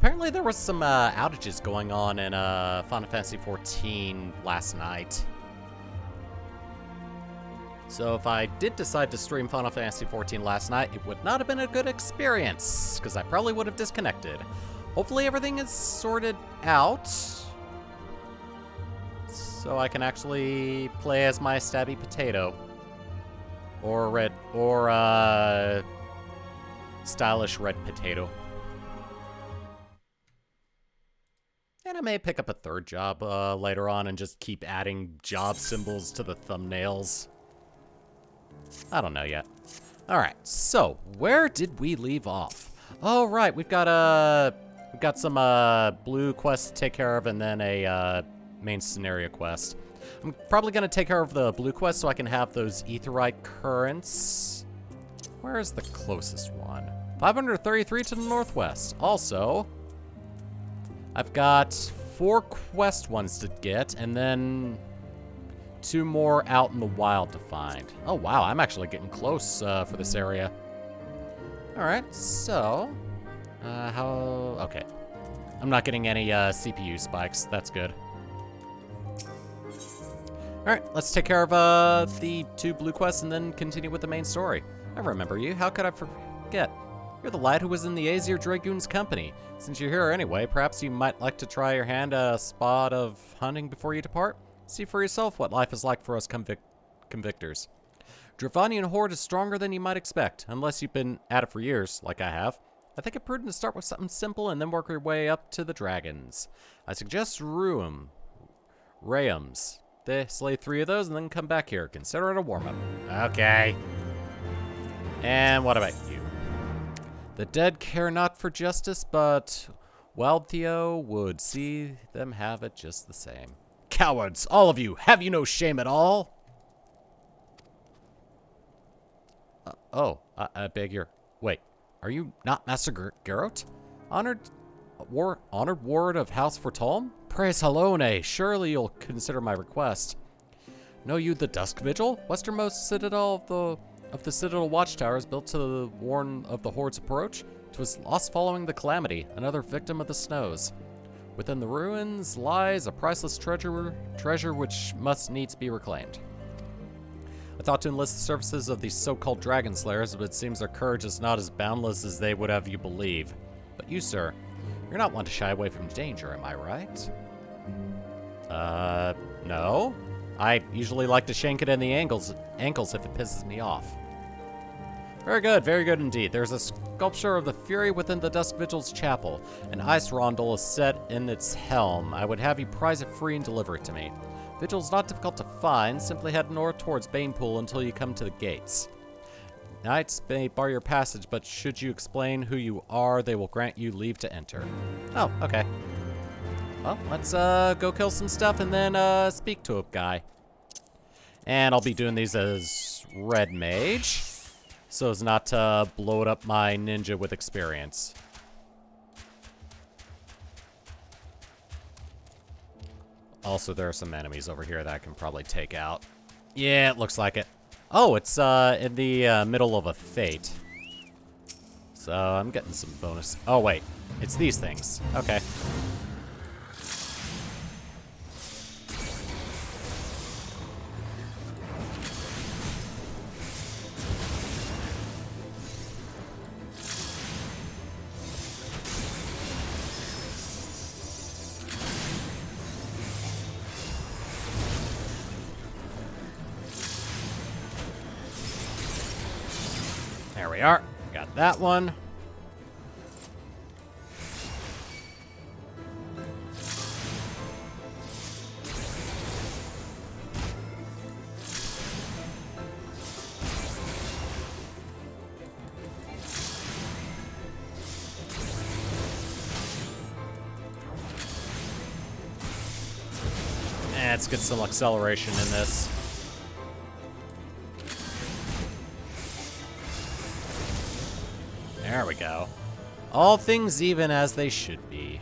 apparently there was some outages going on in Final Fantasy XIV last night. So if I did decide to stream Final Fantasy XIV last night, it would not have been a good experience, because I probably would have disconnected. Hopefully everything is sorted out, so I can actually play as my stabby potato. Or stylish red potato. And I may pick up a third job later on and just keep adding job symbols to the thumbnails. I don't know yet. Alright, so where did we leave off? Oh right, we've got some blue quests to take care of and then a main scenario quest. I'm probably gonna take care of the blue quest so I can have those aetheryte currents. Where is the closest one? 533 to the northwest. Also, I've got 4 quest ones to get, and then 2 more out in the wild to find. Oh wow, I'm actually getting close for this area. Alright, so, okay. I'm not getting any CPU spikes, that's good. Alright, let's take care of the 2 blue quests and then continue with the main story. I remember you, how could I forget? You're the lad who was in the Aesir Dragoon's company. Since you're here anyway, perhaps you might like to try your hand at a spot of hunting before you depart? See for yourself what life is like for us convictors. Dravanian Horde is stronger than you might expect, unless you've been at it for years, like I have. I think it prudent to start with something simple and then work your way up to the dragons. I suggest Rayums. They slay 3 of those and then come back here. Consider it a warm-up. Okay. And what about you? The dead care not for justice, but Wildtheo would see them have it just the same. Cowards, all of you, have you no shame at all? I beg your... Wait, are you not Master Garrot? Honored ward of House Fortolm? Praise Halone, surely you'll consider my request. Know you the Dusk Vigil? Westernmost citadel of the Citadel Watchtowers built to warn of the Horde's approach? 'Twas lost following the calamity, another victim of the snows. Within the ruins lies a priceless treasure which must needs be reclaimed. I thought to enlist the services of these so-called dragon slayers, but it seems their courage is not as boundless as they would have you believe. But you, sir, you're not one to shy away from danger, am I right? No. I usually like to shank it in the ankles if it pisses me off. Very good indeed. There's a sculpture of the Fury within the Dusk Vigil's chapel. An ice rondel is set in its helm. I would have you prize it free and deliver it to me. Vigil's not difficult to find. Simply head north towards Banepool until you come to the gates. Knights may bar your passage, but should you explain who you are, they will grant you leave to enter. Oh, okay. Well, let's go kill some stuff and then speak to a guy. And I'll be doing these as Red Mage, so as not to bloat up my ninja with experience. Also, there are some enemies over here that I can probably take out. Yeah, it looks like it. Oh, it's in the middle of a fate. So I'm getting some bonus. Oh, wait. It's these things. Okay. There we are. Got that one. Let's get some acceleration in this. There we go. All things even as they should be.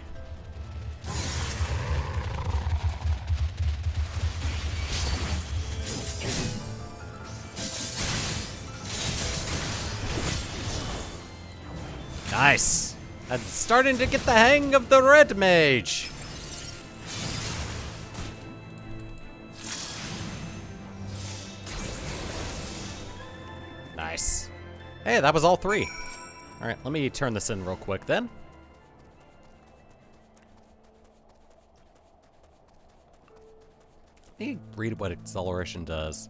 Nice. I'm starting to get the hang of the red mage. Nice. Hey, that was all 3. All right, let me turn this in real quick then. Let me read what acceleration does.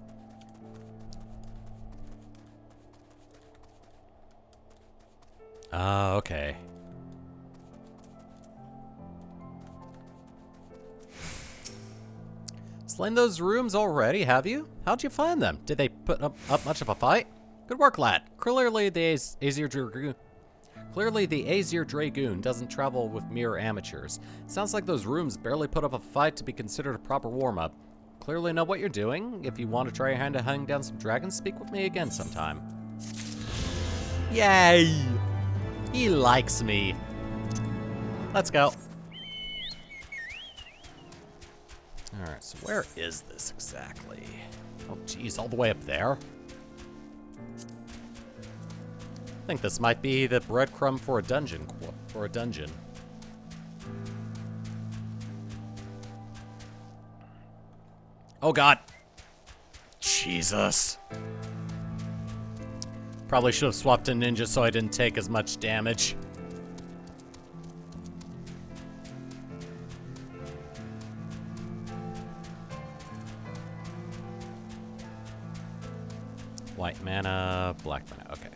Ah, okay. Slain those rooms already, have you? How'd you find them? Did they put up much of a fight? Good work, lad. Clearly the Azir Dragoon doesn't travel with mere amateurs. Sounds like those rooms barely put up a fight to be considered a proper warm-up. Clearly know what you're doing. If you want to try your hand at hunting down some dragons, speak with me again sometime. Yay! He likes me. Let's go. Alright, so where is this exactly? Oh, geez, all the way up there? I think this might be the breadcrumb for a dungeon. Oh, God. Jesus. Probably should have swapped to ninja so I didn't take as much damage. White mana, black mana, okay.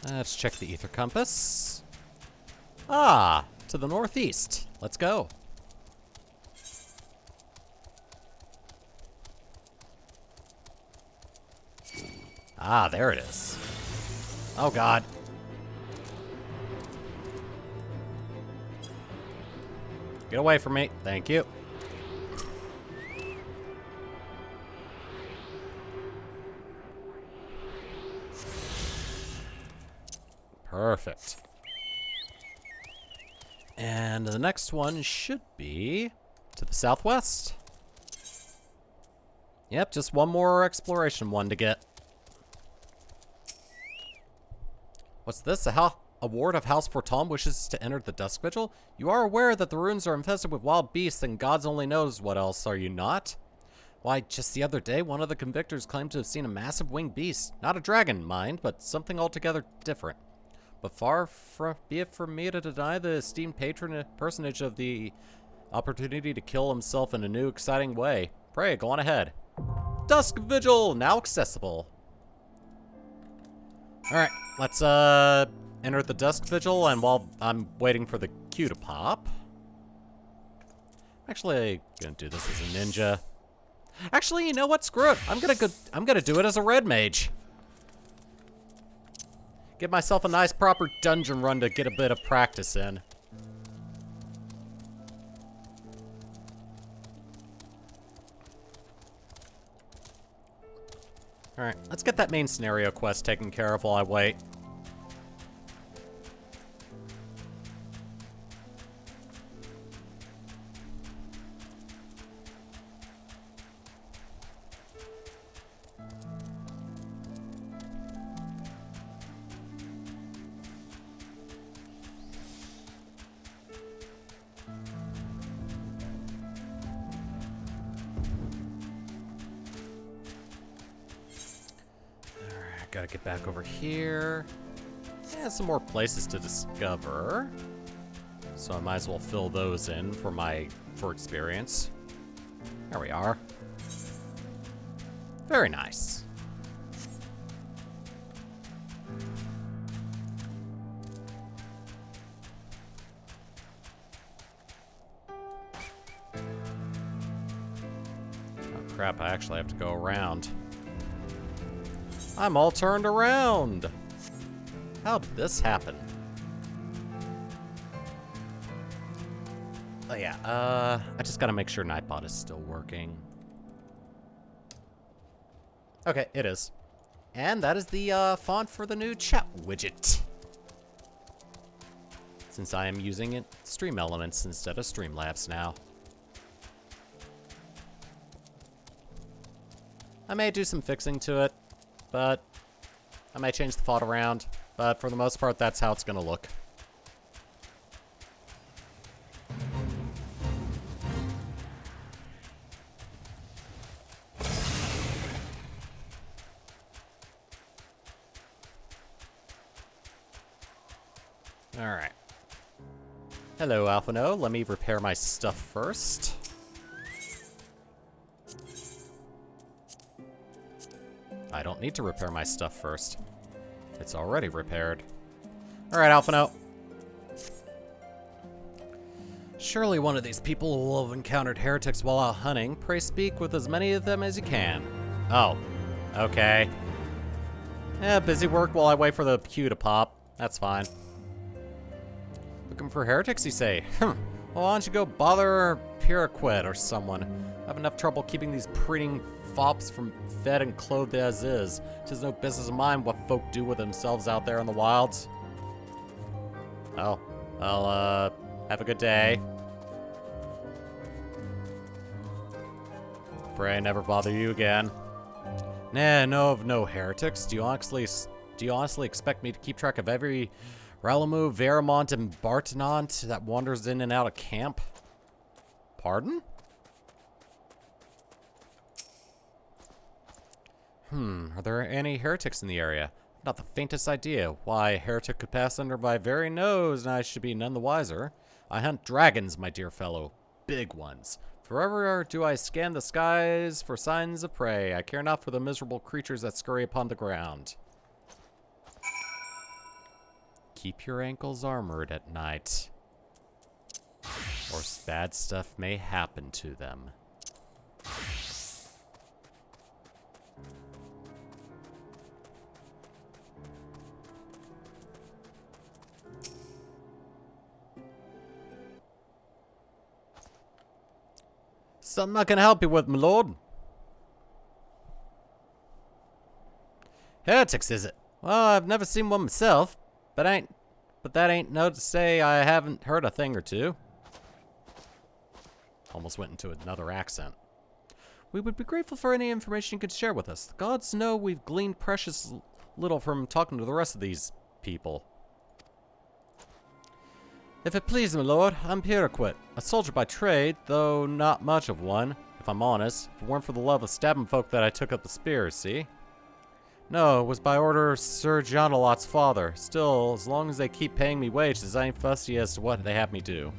Let's check the ether compass. Ah, to the northeast. Let's go. Ah, there it is. Oh, God. Get away from me. Thank you. Perfect. And the next one should be to the southwest. Yep, just one more exploration one to get. What's this? A ward of House Fortom wishes to enter the Dusk Vigil? You are aware that the ruins are infested with wild beasts and gods only knows what else, are you not? Why, just the other day, one of the convictors claimed to have seen a massive winged beast. Not a dragon, mind, but something altogether different. But far be it from me to deny the esteemed personage of the opportunity to kill himself in a new, exciting way. Pray, go on ahead. Dusk Vigil, now accessible. Alright, let's enter the Dusk Vigil, and while I'm waiting for the queue to pop... Actually, gonna do this as a ninja. Actually, you know what? Screw it. I'm gonna do it as a red mage. Give myself a nice proper dungeon run to get a bit of practice in. Alright, let's get that main scenario quest taken care of while I wait. Gotta get back over here. Yeah, some more places to discover. So I might as well fill those in for experience. There we are. Very nice. Oh crap, I actually have to go around. I'm all turned around. How did this happen? Oh yeah, I just gotta make sure Nightbot is still working. Okay, it is. And that is the font for the new chat widget. Since I am using it Stream Elements instead of Streamlabs now. I may do some fixing to it, but I may change the font around. But for the most part, that's how it's gonna look. Alright. Hello, Alphino. Let me repair my stuff first. I don't need to repair my stuff first. It's already repaired. Alright, Alphino. Surely one of these people will have encountered heretics while out hunting. Pray speak with as many of them as you can. Oh. Okay. Yeah, busy work while I wait for the queue to pop. That's fine. Looking for heretics, you say? Well, why don't you go bother Pyraquet or someone? I have enough trouble keeping these preening fops from fed and clothed as is. 'Tis no business of mine what folk do with themselves out there in the wilds. Oh, well, have a good day. Pray I never bother you again. Nah, no heretics. Do you honestly expect me to keep track of every Ralamu, Veramont, and Bartenant that wanders in and out of camp? Pardon? Are there any heretics in the area? Not the faintest idea why a heretic could pass under my very nose, and I should be none the wiser. I hunt dragons, my dear fellow. Big ones. Forever do I scan the skies for signs of prey. I care not for the miserable creatures that scurry upon the ground. Keep your ankles armored at night, or bad stuff may happen to them. Something I can help you with, my lord. Heretics, is it? Well, I've never seen one myself, but that ain't no to say I haven't heard a thing or two. Almost went into another accent. We would be grateful for any information you could share with us. The gods know we've gleaned precious little from talking to the rest of these people. If it please, my lord, I'm Pyraquet, a soldier by trade, though not much of one, if I'm honest. If it weren't for the love of stabbing folk that I took up the spear, see? No, it was by order of Sir Jonalot's father. Still, as long as they keep paying me wages, I ain't fussy as to what they have me do.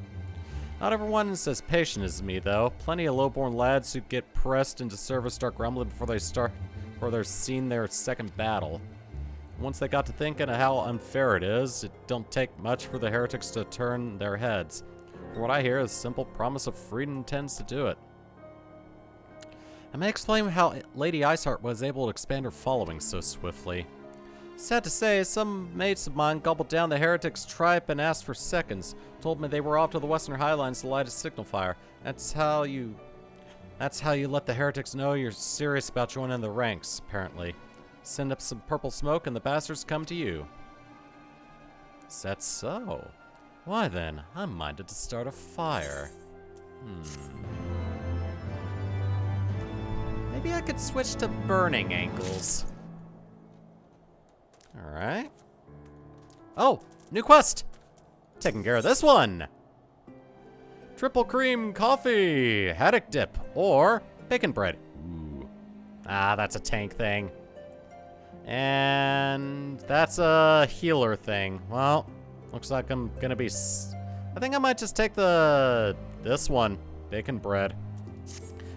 Not everyone's as patient as me, though. Plenty of lowborn lads who get pressed into service start grumbling before they've seen their second battle. Once they got to thinking of how unfair it is, it don't take much for the heretics to turn their heads. From what I hear, the simple promise of freedom tends to do it. I may explain how Lady Iceheart was able to expand her following so swiftly. Sad to say, some mates of mine gobbled down the heretics' tripe and asked for seconds. Told me they were off to the western highlands to light a signal fire. That's how you let the heretics know you're serious about joining the ranks, apparently. Send up some purple smoke and the bastards come to you. Is that so? Why then, I'm minded to start a fire. Maybe I could switch to burning ankles. Alright. Oh, new quest! Taking care of this one! Triple cream coffee, haddock dip, or bacon bread. Ooh. Ah, that's a tank thing. And that's a healer thing. Well, looks like I'm gonna be... I think I might just take this one, bacon bread,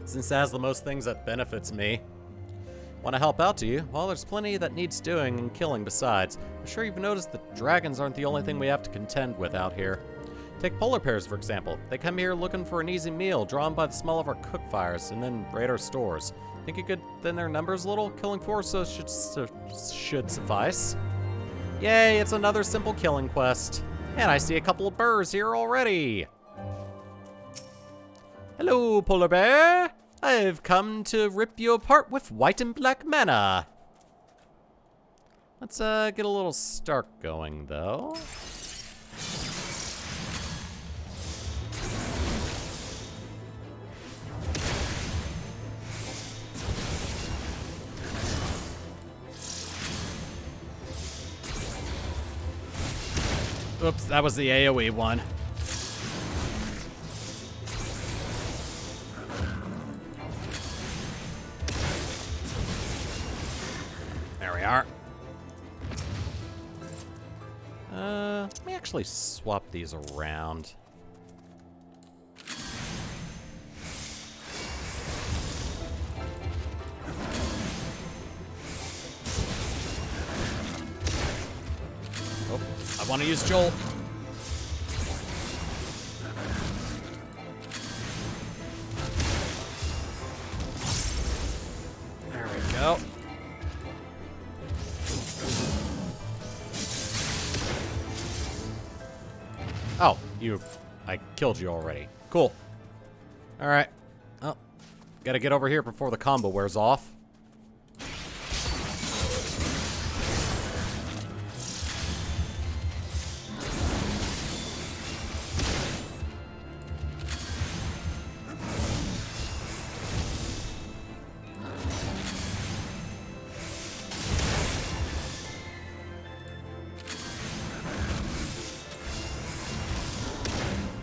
since it has the most things that benefits me. Want to help out, do you? Well, there's plenty that needs doing and killing besides. I'm sure you've noticed that dragons aren't the only thing we have to contend with out here. Take polar bears, for example. They come here looking for an easy meal, drawn by the smell of our cook fires, and then raid our stores. Think you could thin their numbers a little? Killing 4 should suffice. Yay, it's another simple killing quest. And I see a couple of burrs here already. Hello, polar bear. I've come to rip you apart with white and black mana. Let's get a little Stark going, though. Oops, that was the AoE one. There we are. Let me actually swap these around. Oh, I want to use Joel. There we go. Oh, I killed you already. Cool. Alright. Oh, gotta get over here before the combo wears off.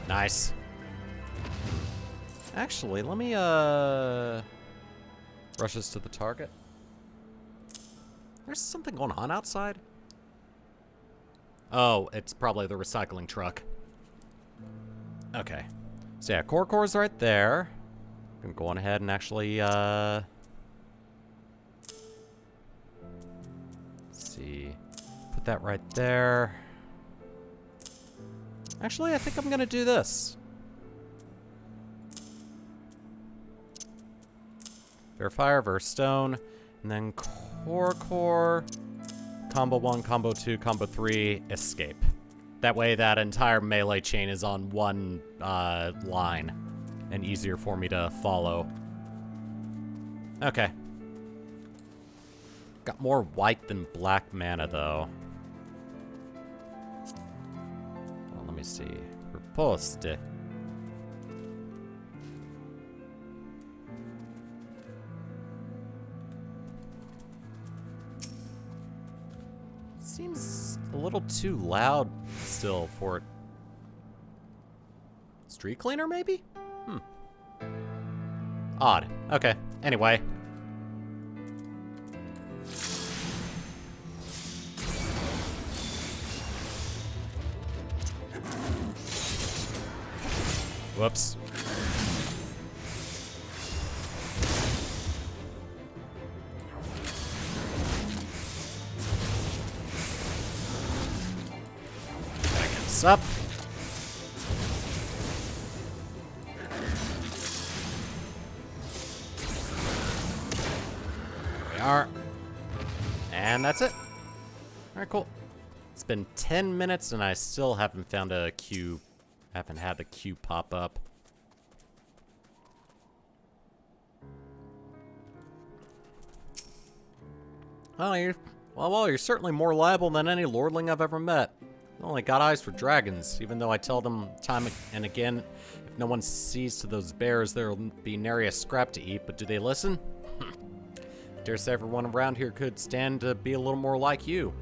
Nice. Actually, let me, rush this to the target. There's something going on outside. Oh, it's probably the recycling truck. Okay. So yeah, core's right there. I'm gonna go on ahead and actually, let's see. Put that right there. Actually, I think I'm gonna do this. Fire, verse stone, and then core, combo 1, combo 2, combo 3, escape. That way that entire melee chain is on one line and easier for me to follow. Okay. Got more white than black mana though. Well, let me see. Riposte. Seems a little too loud still for it. Street cleaner, maybe? Odd. Okay. Anyway. Whoops. Up. There we are. And that's it. Alright, cool. It's been 10 minutes and I still haven't found a queue. Haven't had the queue pop up. Well, you're certainly more reliable than any lordling I've ever met. Only got eyes for dragons, even though I tell them time and again, if no one sees to those bears, there'll be nary a scrap to eat, but do they listen? Dare say everyone around here could stand to be a little more like you.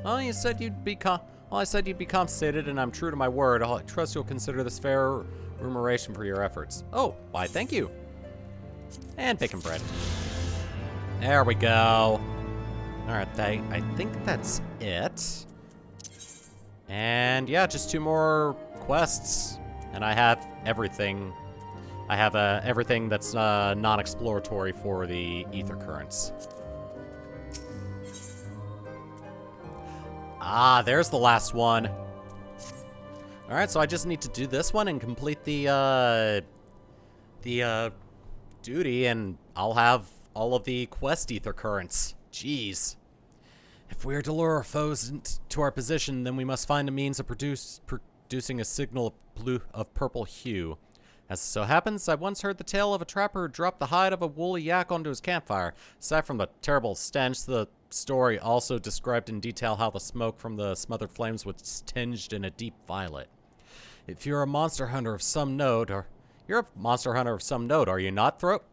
Well, I said you'd be compensated, and I'm true to my word. I trust you'll consider this fair remuneration for your efforts. Oh, why, thank you. And bacon bread. There we go. Alright, I think that's it. And yeah, just 2 more quests, and I have everything. I have everything that's non-exploratory for the ether currents. Ah, there's the last one. All right, so I just need to do this one and complete the duty, and I'll have all of the quest ether currents. Jeez. If we are to lure our foes into our position, then we must find a means of producing a signal of purple hue. As it so happens, I once heard the tale of a trapper who dropped the hide of a woolly yak onto his campfire. Aside from the terrible stench, the story also described in detail how the smoke from the smothered flames was tinged in a deep violet. If you're a monster hunter of some note, are you not, Throat?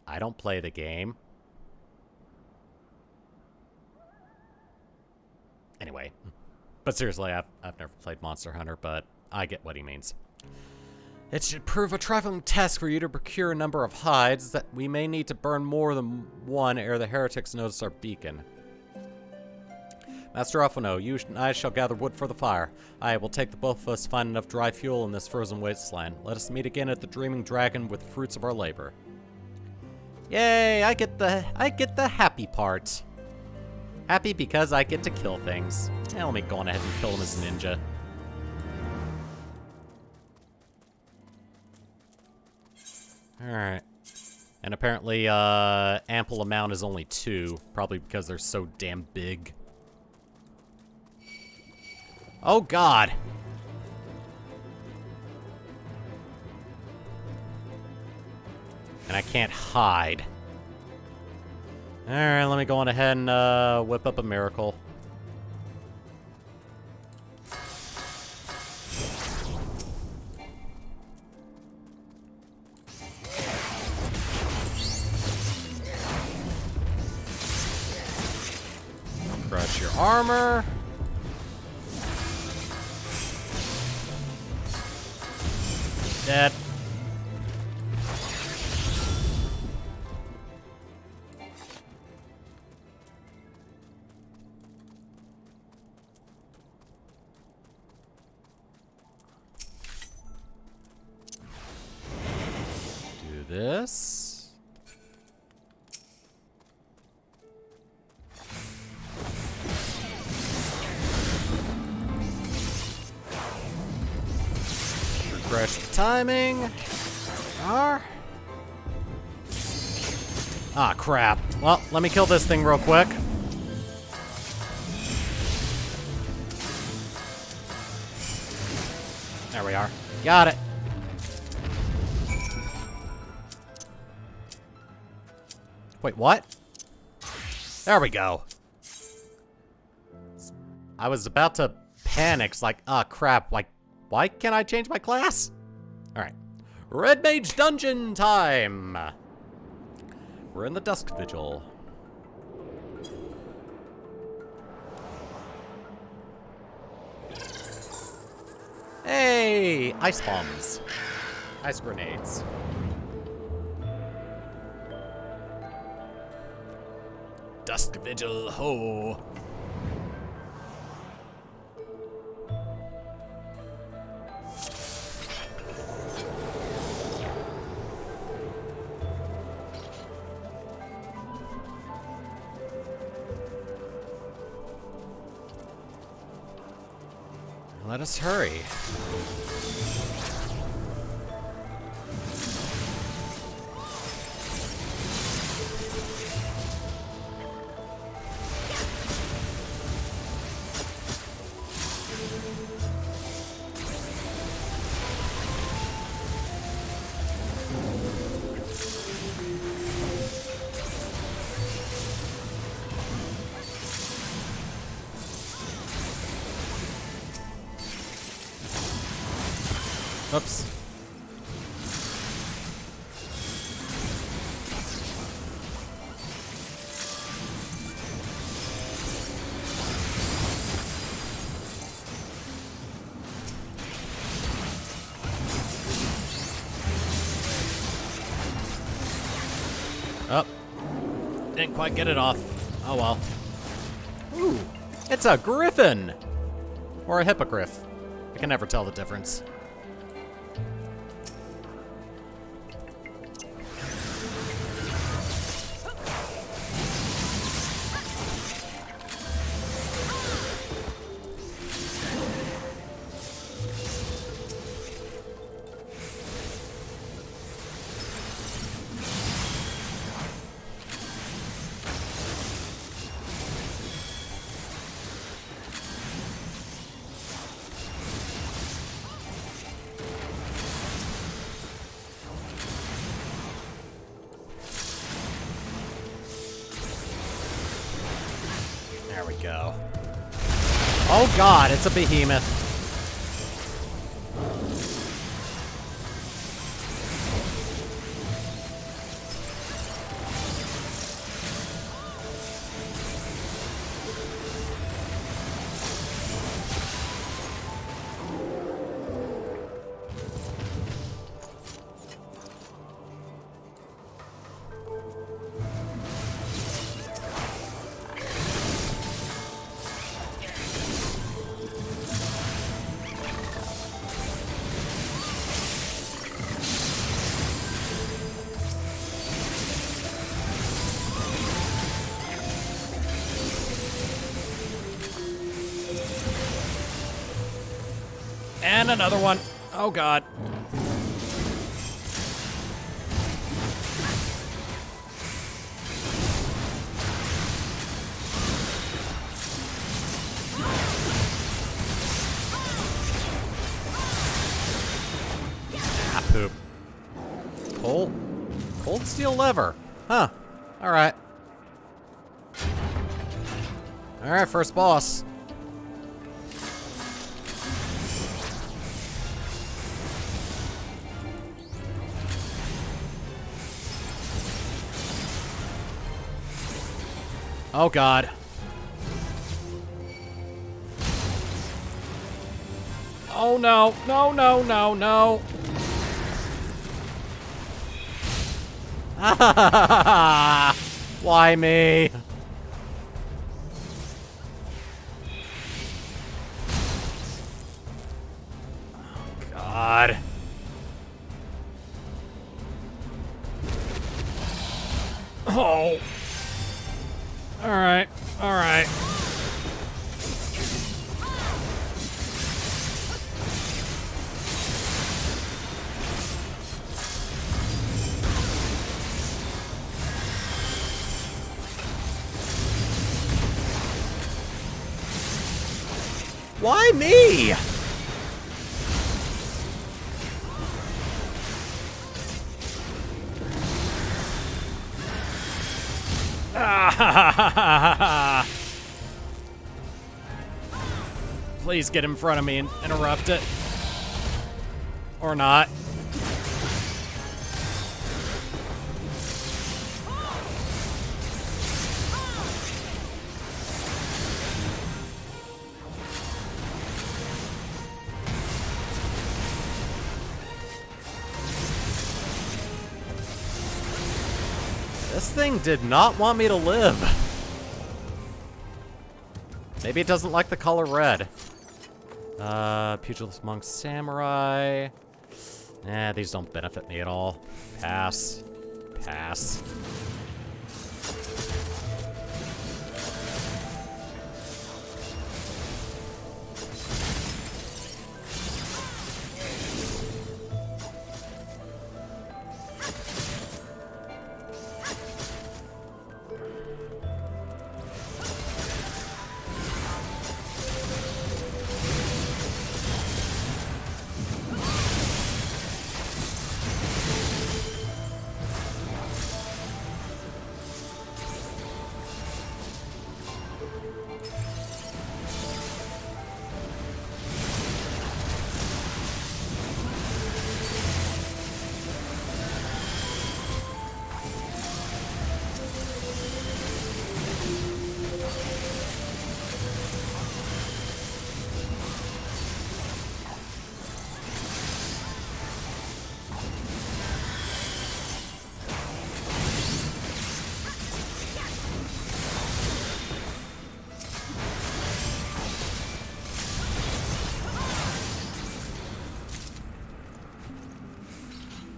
I don't play the game. Anyway. But seriously, I've never played Monster Hunter, but I get what he means. It should prove a trifling task for you to procure a number of hides that we may need to burn more than one ere the heretics notice our beacon. Master Alphino, you and I shall gather wood for the fire. I will take the both of us to find enough dry fuel in this frozen wasteland. Let us meet again at the Dreaming Dragon with the fruits of our labor. Yay, I get the happy part. Happy because I get to kill things. Let me go on ahead and kill him as a ninja. Alright. And apparently, ample amount is only 2. Probably because they're so damn big. Oh, God. And I can't hide. Alright, let me go on ahead and whip up a miracle. Crush your armor. Dead. Do this. Refresh the timing. Ah, crap. Well, let me kill this thing real quick. There we are. Got it. Wait, what? There we go. I was about to panic. It's like, ah, crap. Like, why can't I change my class? Alright. Red Mage Dungeon time! We're in the Dusk Vigil. Hey! Ice bombs. Ice grenades. Dusk Vigil, ho! Let us hurry. Oops. Oh. Didn't quite get it off. Oh well. Ooh. It's a griffin! Or a hippogriff. I can never tell the difference. There we go. Oh god, it's a behemoth. And another one. Oh, God. Ah, poop. Cold steel lever. Huh. Alright. Alright, first boss. Oh, God. Oh, no. No, no, no, no. Why me? Oh, God. Oh. Alright, alright. Why me? Please get in front of me and interrupt it. Or not. This thing did not want me to live. Maybe it doesn't like the color red. Pugilist Monk Samurai. Nah, these don't benefit me at all. Pass. Pass.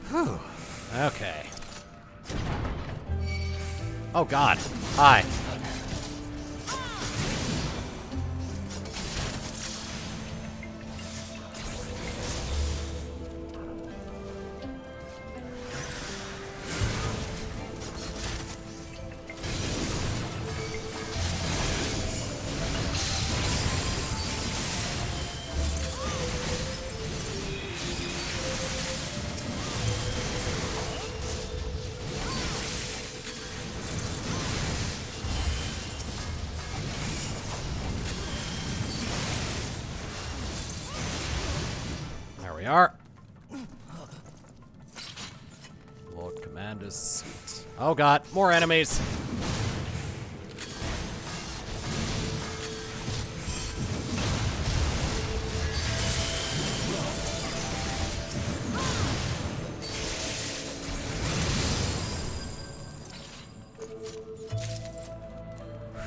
Whew. Okay. Oh, God. Hi. We are. Lord Commander's seat. Oh, God, more enemies.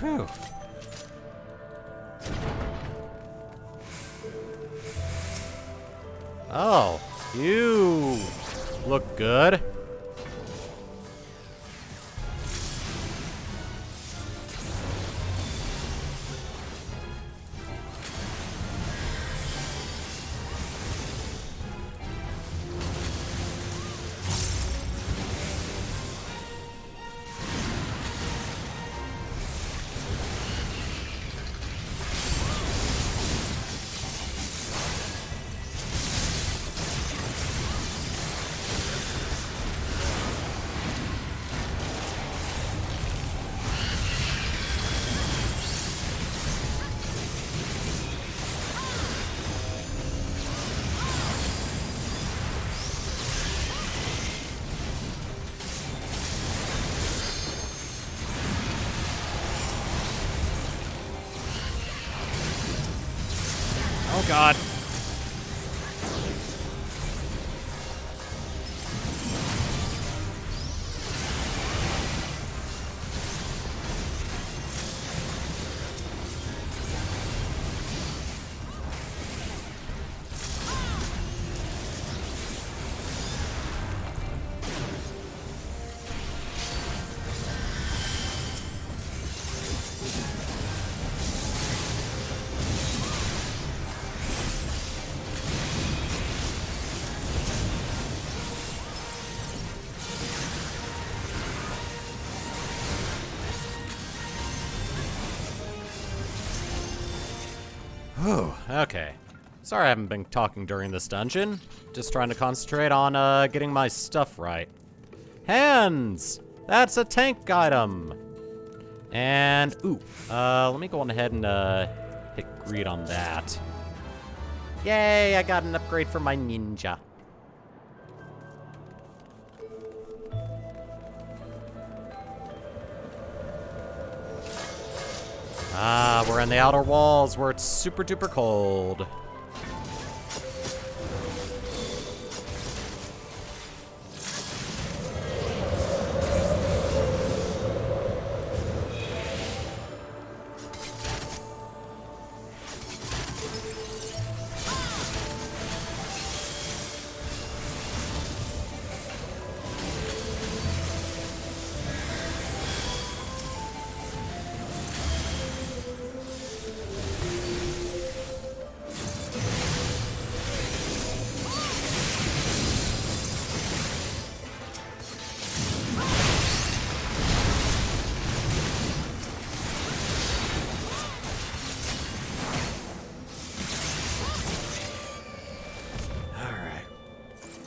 Whew. Oh, you look good. God. Whew, okay. Sorry I haven't been talking during this dungeon. Just trying to concentrate on getting my stuff right. Hands! That's a tank item! And, ooh, let me go on ahead and hit greed on that. Yay, I got an upgrade for my ninja. Ah, we're in the outer walls where it's super duper cold.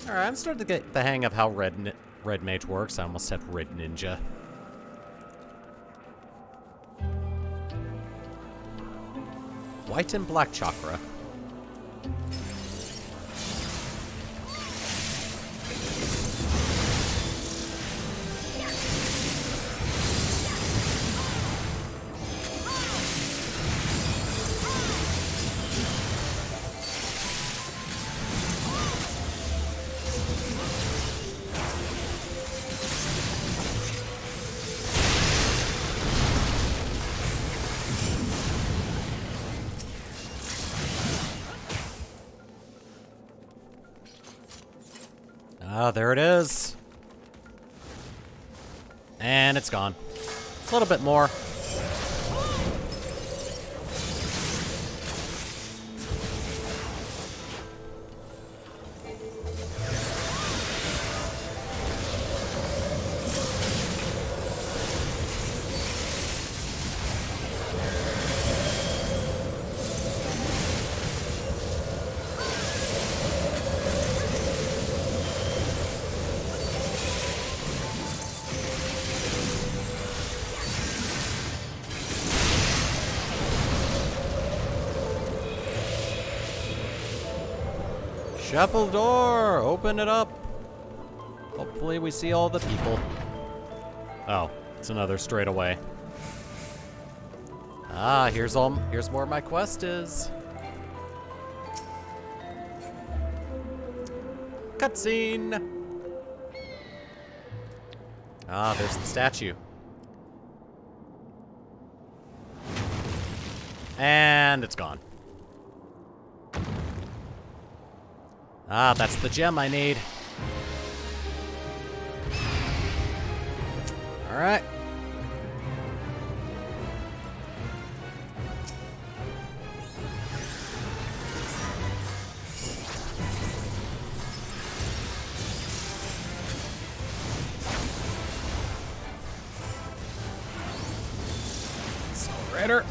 Alright, I'm starting to get the hang of how red mage works. I almost said red ninja. White and black chakra. Ah, there it is. And it's gone. A little bit more. Chapel door! Open it up! Hopefully we see all the people. Oh, it's another straightaway. Ah, here's more my quest is. Cutscene! Ah, there's the statue. And it's gone. Ah, that's the gem I need. All right. Accelerator.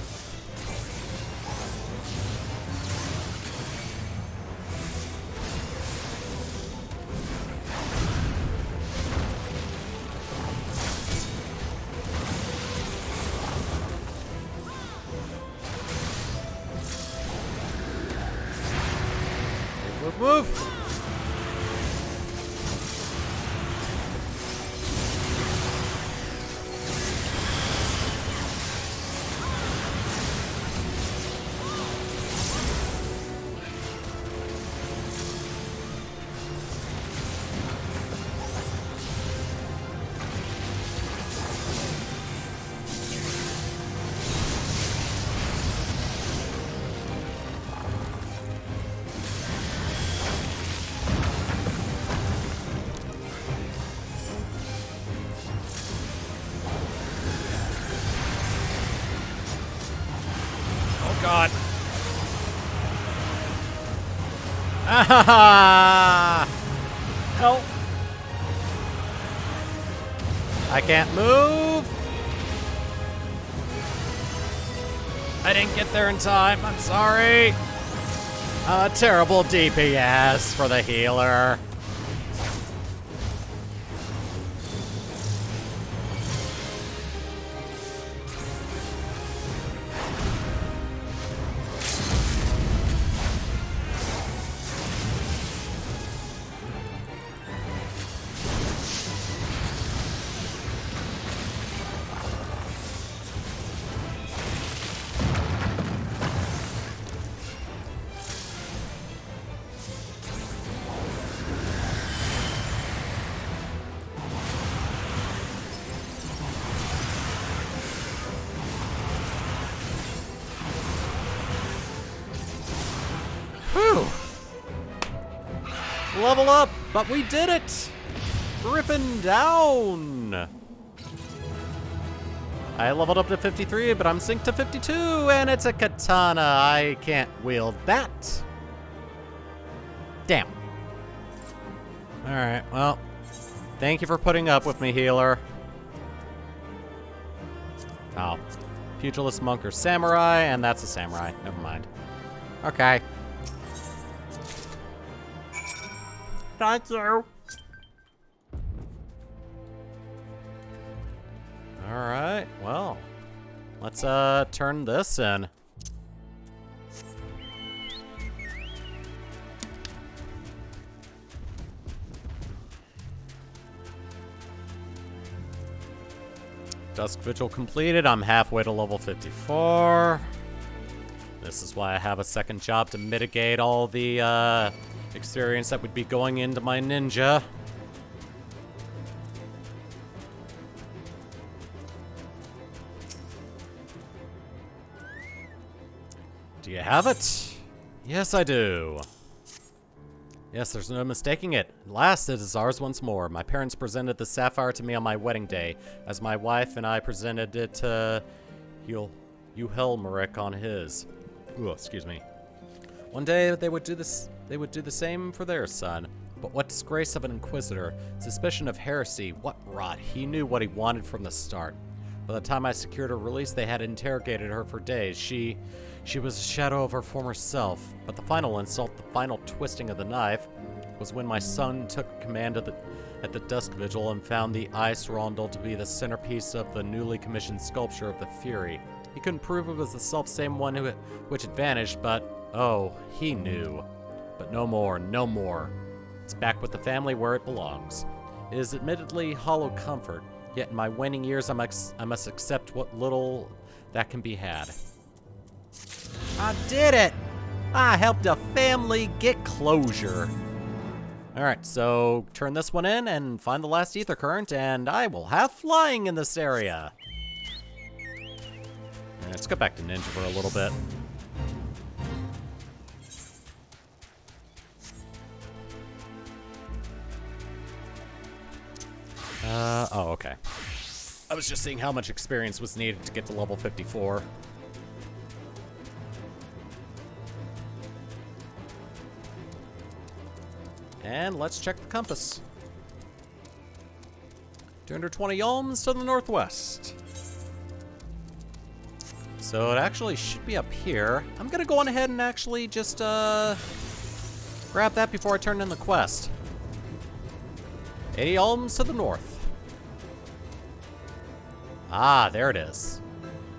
Move! God. Ah! Help. I can't move. I didn't get there in time. I'm sorry. Terrible DPS for the healer. Whew. Level up, but we did it! Ripping down! I leveled up to 53, but I'm synced to 52, and it's a katana. I can't wield that. Damn. Alright, well, thank you for putting up with me, healer. Oh. Pugilist, monk, or samurai, and that's a samurai. Never mind. Okay. Thank you. Alright, well. Let's turn this in. Dusk Vigil completed. I'm halfway to level 54. This is why I have a second job to mitigate all the experience that would be going into my ninja. Do you have it? Yes, I do. Yes, there's no mistaking it. At last, it is ours once more. My parents presented the sapphire to me on my wedding day, as my wife and I presented it to Uhelmeric on his. Ooh, excuse me. One day they would do this. They would do the same for their son. But what disgrace of an inquisitor! Suspicion of heresy. What rot! He knew what he wanted from the start. By the time I secured her release, they had interrogated her for days. She was a shadow of her former self. But the final insult, the final twisting of the knife, was when my son took command at the Dusk Vigil and found the ice rondel to be the centerpiece of the newly commissioned sculpture of the Fury. He couldn't prove it was the self-same one which had vanished, but oh, he knew. But no more, no more. It's back with the family where it belongs. It is admittedly hollow comfort, yet in my waning years I must accept what little that can be had. I did it! I helped a family get closure. Alright, so turn this one in and find the last ether current, and I will have flying in this area. And let's go back to ninja for a little bit. Oh, okay. I was just seeing how much experience was needed to get to level 54. And let's check the compass. 220 ohms to the northwest. So it actually should be up here. I'm gonna go on ahead and actually just grab that before I turn in the quest. 80 ohms to the north. Ah, there it is.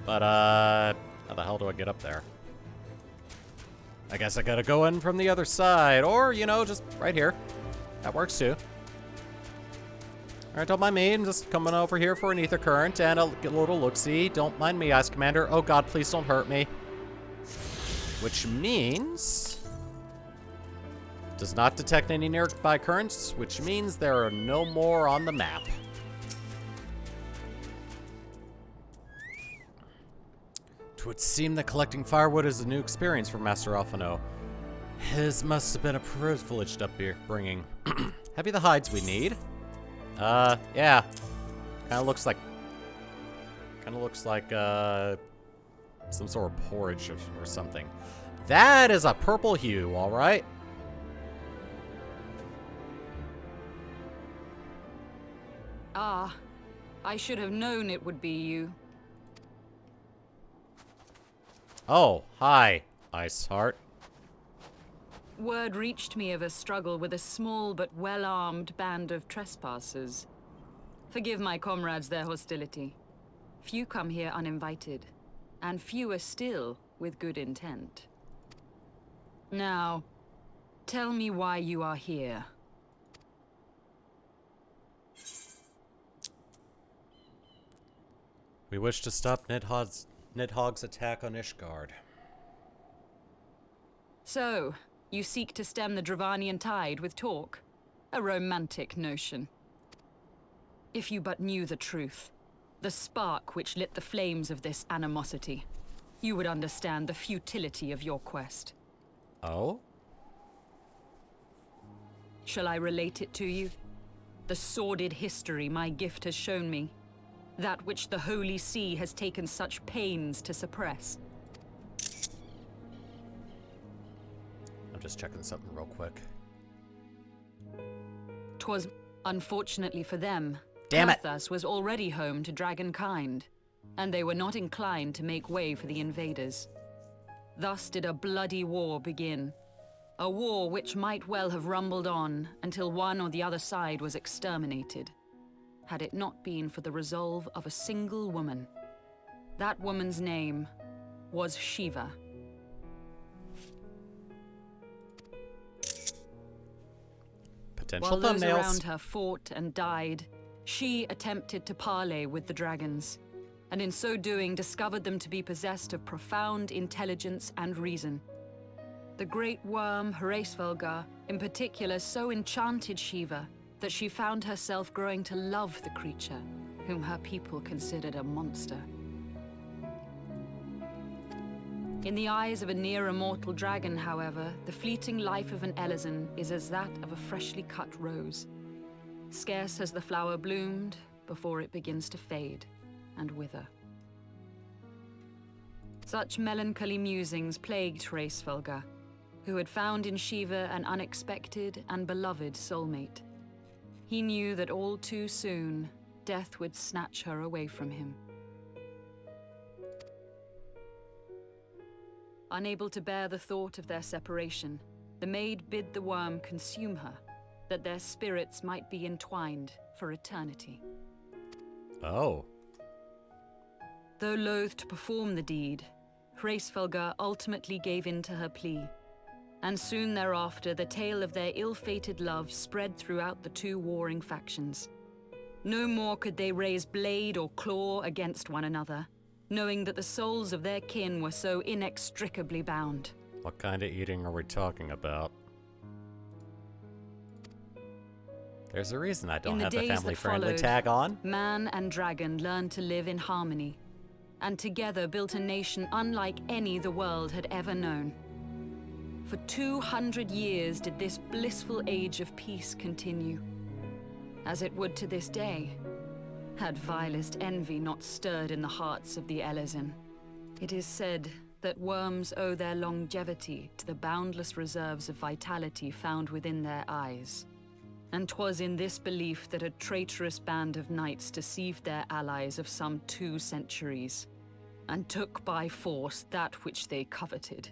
But how the hell do I get up there? I guess I gotta go in from the other side, or, you know, just right here. That works too. Alright, don't mind me. I'm just coming over here for an ether current and a little look-see. Don't mind me, Ice Commander. Oh god, please don't hurt me. Which means... does not detect any nearby currents, which means there are no more on the map. It would seem that collecting firewood is a new experience for Master Alphino. His must have been a privileged upbringing. Have you the hides we need? Yeah. Kinda looks like Some sort of porridge or something. That is a purple hue, all right. Ah, I should have known it would be you. Oh, hi, Iceheart. Word reached me of a struggle with a small but well-armed band of trespassers. Forgive my comrades their hostility. Few come here uninvited, and fewer still with good intent. Now, tell me why you are here. We wish to stop Nidhogg's attack on Ishgard. So, you seek to stem the Dravanian tide with talk? A romantic notion. If you but knew the truth, the spark which lit the flames of this animosity, you would understand the futility of your quest. Oh? Shall I relate it to you? The sordid history my gift has shown me. That which the Holy See has taken such pains to suppress. I'm just checking something real quick. 'Twas, unfortunately for them, Damn it! Karthas was already home to dragonkind, and they were not inclined to make way for the invaders. Thus did a bloody war begin. A war which might well have rumbled on until one or the other side was exterminated, had it not been for the resolve of a single woman. That woman's name was Shiva. Potential While those thumbnails. around her fought and died, she attempted to parley with the dragons, and in so doing discovered them to be possessed of profound intelligence and reason. The great worm, Hraesvelgar, in particular so enchanted Shiva that she found herself growing to love the creature, whom her people considered a monster. In the eyes of a near-immortal dragon, however, the fleeting life of an Elezen is as that of a freshly cut rose. Scarce has the flower bloomed before it begins to fade and wither. Such melancholy musings plagued Hraesvelgar, who had found in Shiva an unexpected and beloved soulmate. He knew that all too soon, death would snatch her away from him. Unable to bear the thought of their separation, the maid bid the worm consume her, that their spirits might be entwined for eternity. Oh. Though loath to perform the deed, Hraesvelgar ultimately gave in to her plea, and soon thereafter the tale of their ill-fated love spread throughout the two warring factions. No more could they raise blade or claw against one another, knowing that the souls of their kin were so inextricably bound. What kind of eating are we talking about? There's a reason I don't have the family-friendly tag on. Man and dragon learned to live in harmony, and together built a nation unlike any the world had ever known. For 200 years did this blissful age of peace continue, as it would to this day, had vilest envy not stirred in the hearts of the Elezen. It is said that worms owe their longevity to the boundless reserves of vitality found within their eyes. And 'twas in this belief that a traitorous band of knights deceived their allies of some 2 centuries, and took by force that which they coveted.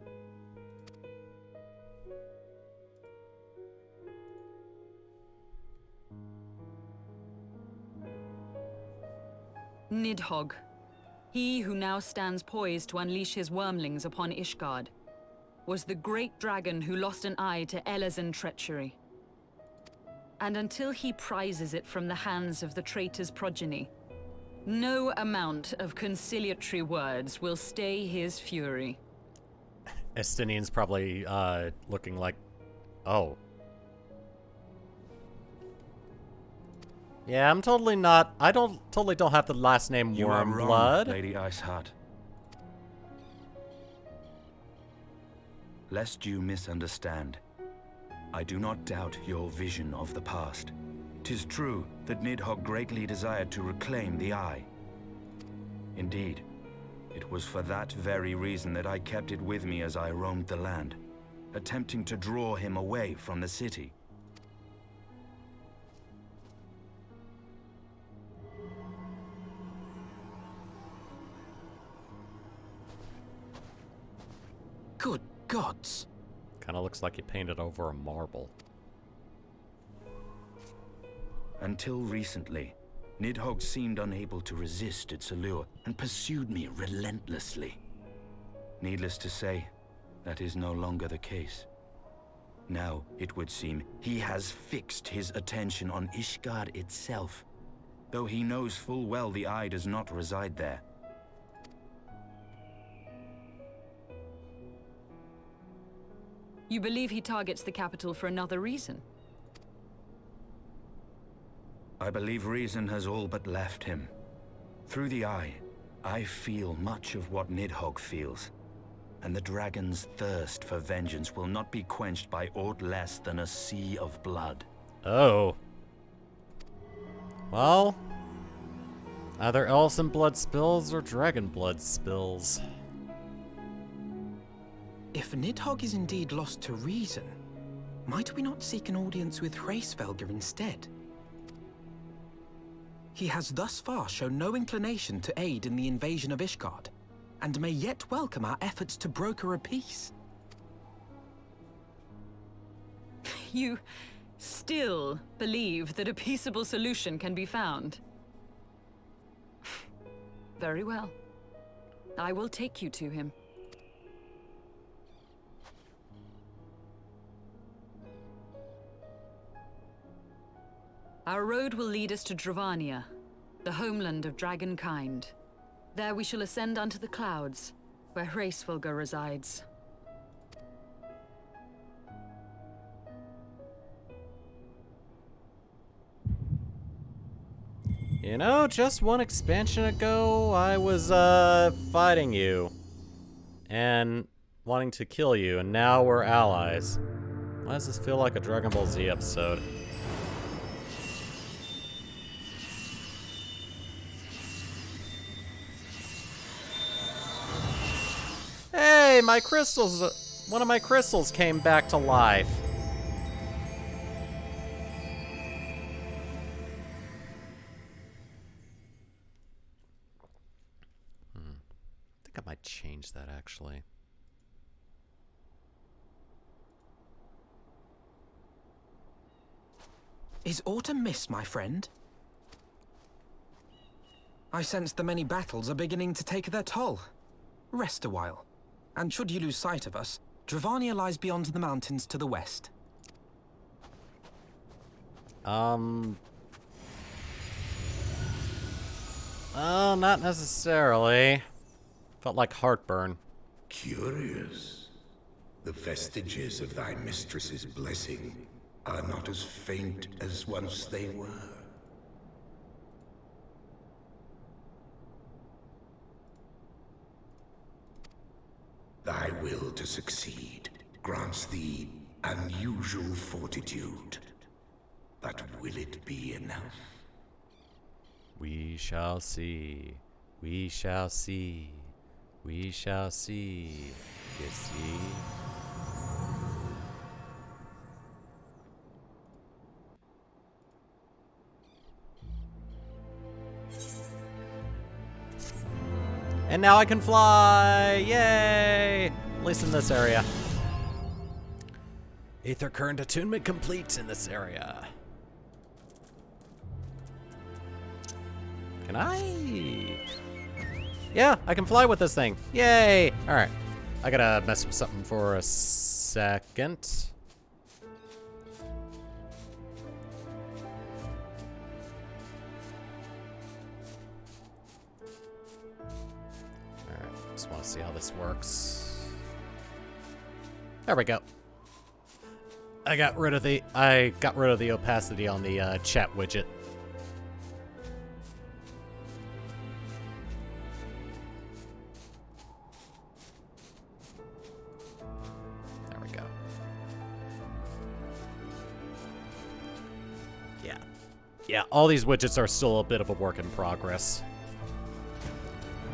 Nidhogg, he who now stands poised to unleash his wormlings upon Ishgard, was the great dragon who lost an eye to Elezen treachery. And until he prizes it from the hands of the traitor's progeny, no amount of conciliatory words will stay his fury. Estinian's probably looking like, oh. Yeah, I'm totally not. I totally don't have the last name You are wrong, Wormblood. Lady Iceheart. Lest you misunderstand, I do not doubt your vision of the past. 'Tis true that Nidhogg greatly desired to reclaim the Eye. Indeed, It was for that very reason that I kept it with me as I roamed the land, attempting to draw him away from the city. Good gods! Kinda looks like you painted over a marble. Until recently, Nidhogg seemed unable to resist its allure and pursued me relentlessly. Needless to say, that is no longer the case. Now, it would seem, he has fixed his attention on Ishgard itself, though he knows full well the eye does not reside there. You believe he targets the capital for another reason? I believe reason has all but left him. Through the eye, I feel much of what Nidhogg feels, and the dragon's thirst for vengeance will not be quenched by aught less than a sea of blood. Oh. Well, either Ellison blood spills or dragon blood spills. If Nidhogg is indeed lost to reason, might we not seek an audience with Hraesvelgr instead? He has thus far shown no inclination to aid in the invasion of Ishgard, and may yet welcome our efforts to broker a peace. You still believe that a peaceable solution can be found? Very well. I will take you to him. Our road will lead us to Dravania, the homeland of dragonkind. There we shall ascend unto the clouds, where Hraesvelgr resides. You know, just one expansion ago, I was, fighting you. And wanting to kill you, and now we're allies. Why does this feel like a Dragon Ball Z episode? Hey, my crystals, one of my crystals came back to life. I think I might change that actually. Is autumn mist, my friend? I sense the many battles are beginning to take their toll. Rest a while. And should you lose sight of us, Dravania lies beyond the mountains to the west. Not necessarily. Felt like heartburn. Curious. The vestiges of thy mistress's blessing are not as faint as once they were. Thy will to succeed grants thee unusual fortitude. But will it be enough? We shall see. We shall see. We shall see. You see? And now I can fly! Yay! At least in this area. Aether current attunement complete in this area. Can I? Yeah, I can fly with this thing. Yay! Alright. I gotta mess with something for a second. Alright, just want to see how this works. There we go. I got rid of the opacity on the chat widget. There we go. Yeah, all these widgets are still a bit of a work in progress.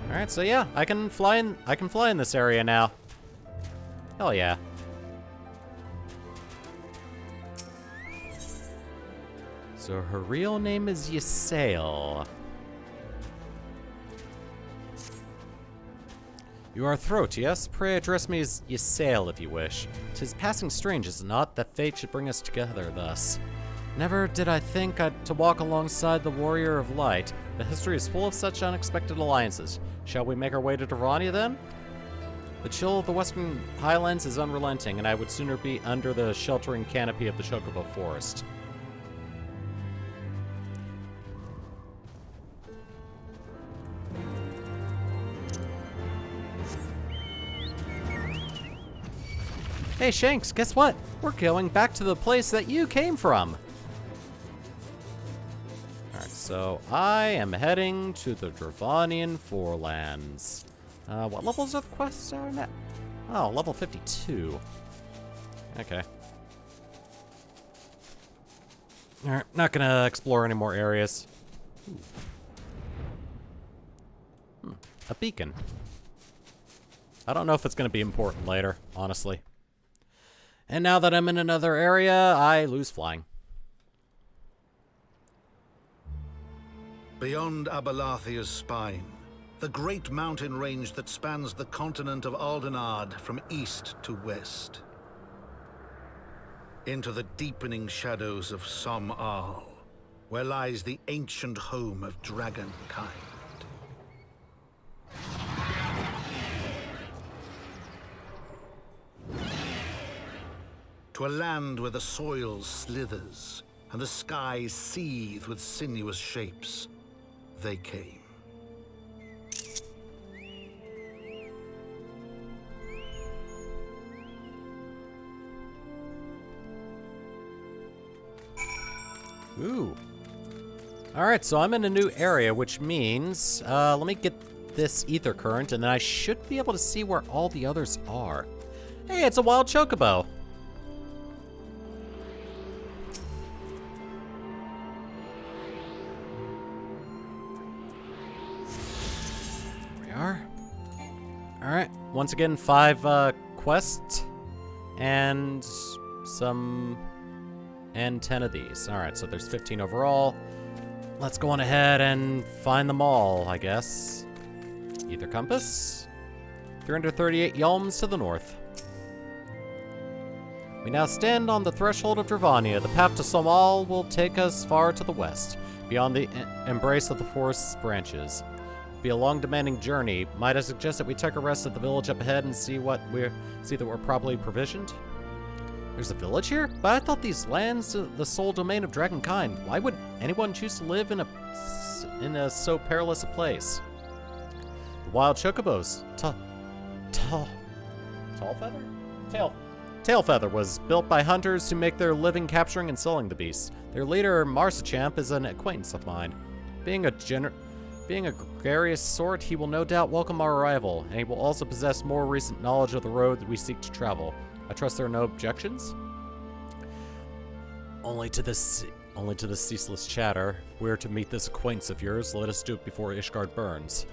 Alright, so yeah, I can fly in this area now. Hell yeah. So her real name is Ysayle. You are Throat, yes? Pray address me as Ysayle if you wish. 'Tis passing strange, is it not, that fate should bring us together thus. Never did I think to walk alongside the warrior of light, but history is full of such unexpected alliances. Shall we make our way to Dravania then? The chill of the western highlands is unrelenting, and I would sooner be under the sheltering canopy of the Chocobo Forest. Hey Shanks, guess what? We're going back to the place that you came from. Alright, so I am heading to the Dravanian Forelands. What levels of the quests are at? Oh, level 52. Okay. Alright, not gonna explore any more areas. A beacon. I don't know if it's gonna be important later, honestly. And now that I'm in another area, I lose flying. Beyond Abalathia's spine, the great mountain range that spans the continent of Aldenard from east to west. Into the deepening shadows of Som-Al, where lies the ancient home of dragonkind. To a land where the soil slithers and the skies seethe with sinuous shapes, they came. Ooh. Alright, so I'm in a new area, which means, let me get this ether current, and then I should be able to see where all the others are. Hey, it's a wild chocobo! Alright, once again, 5 quests and 10 of these. Alright, so there's 15 overall. Let's go on ahead and find them all, I guess. Ether compass. 338 yalms to the north. We now stand on the threshold of Dravania. The path to Som-Al will take us far to the west, beyond the embrace of the forest's branches. Be a long, demanding journey. Might I suggest that we take a rest at the village up ahead and see that we're properly provisioned? There's a village here? But I thought these lands are the sole domain of dragonkind. Why would anyone choose to live in a so perilous a place? The wild chocobos. Tailfeather was built by hunters who make their living capturing and selling the beasts. Their leader, Marsachamp, is an acquaintance of mine. Being a gregarious sort, he will no doubt welcome our arrival, and he will also possess more recent knowledge of the road that we seek to travel. I trust there are no objections? Only to the ceaseless chatter. If we're to meet this acquaintance of yours, let us do it before Ishgard burns.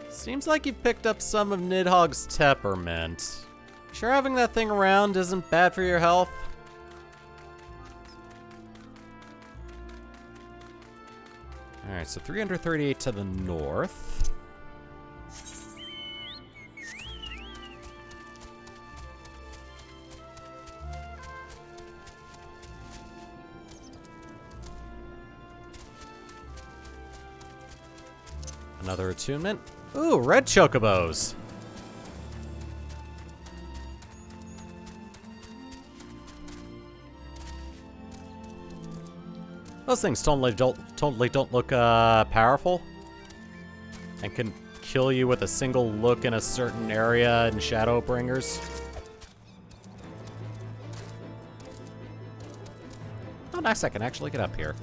Seems like you've picked up some of Nidhogg's temperament. Sure having that thing around isn't bad for your health? Alright, so 338 to the north. Another attunement. Ooh, red chocobos! Those things totally don't look powerful, and can kill you with a single look in a certain area in Shadowbringers. Oh, nice! I can actually get up here.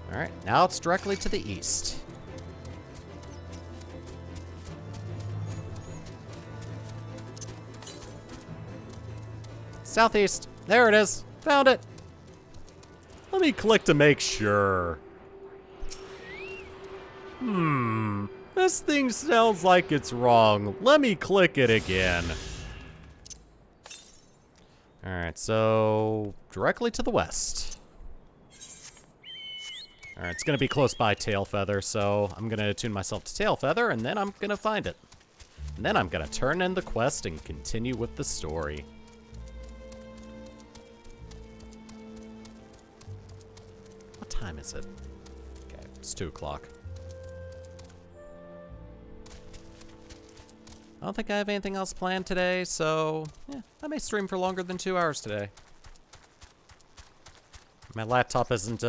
All right, now it's directly to the east. Southeast. There it is. Found it. Let me click to make sure. This thing sounds like it's wrong. Let me click it again. Alright, so directly to the west. Alright, it's gonna be close by Tailfeather, so I'm gonna attune myself to Tailfeather, and then I'm gonna find it. And then I'm gonna turn in the quest and continue with the story. What time is it? Okay, it's 2 o'clock. I don't think I have anything else planned today, so yeah, I may stream for longer than 2 hours today. My laptop isn't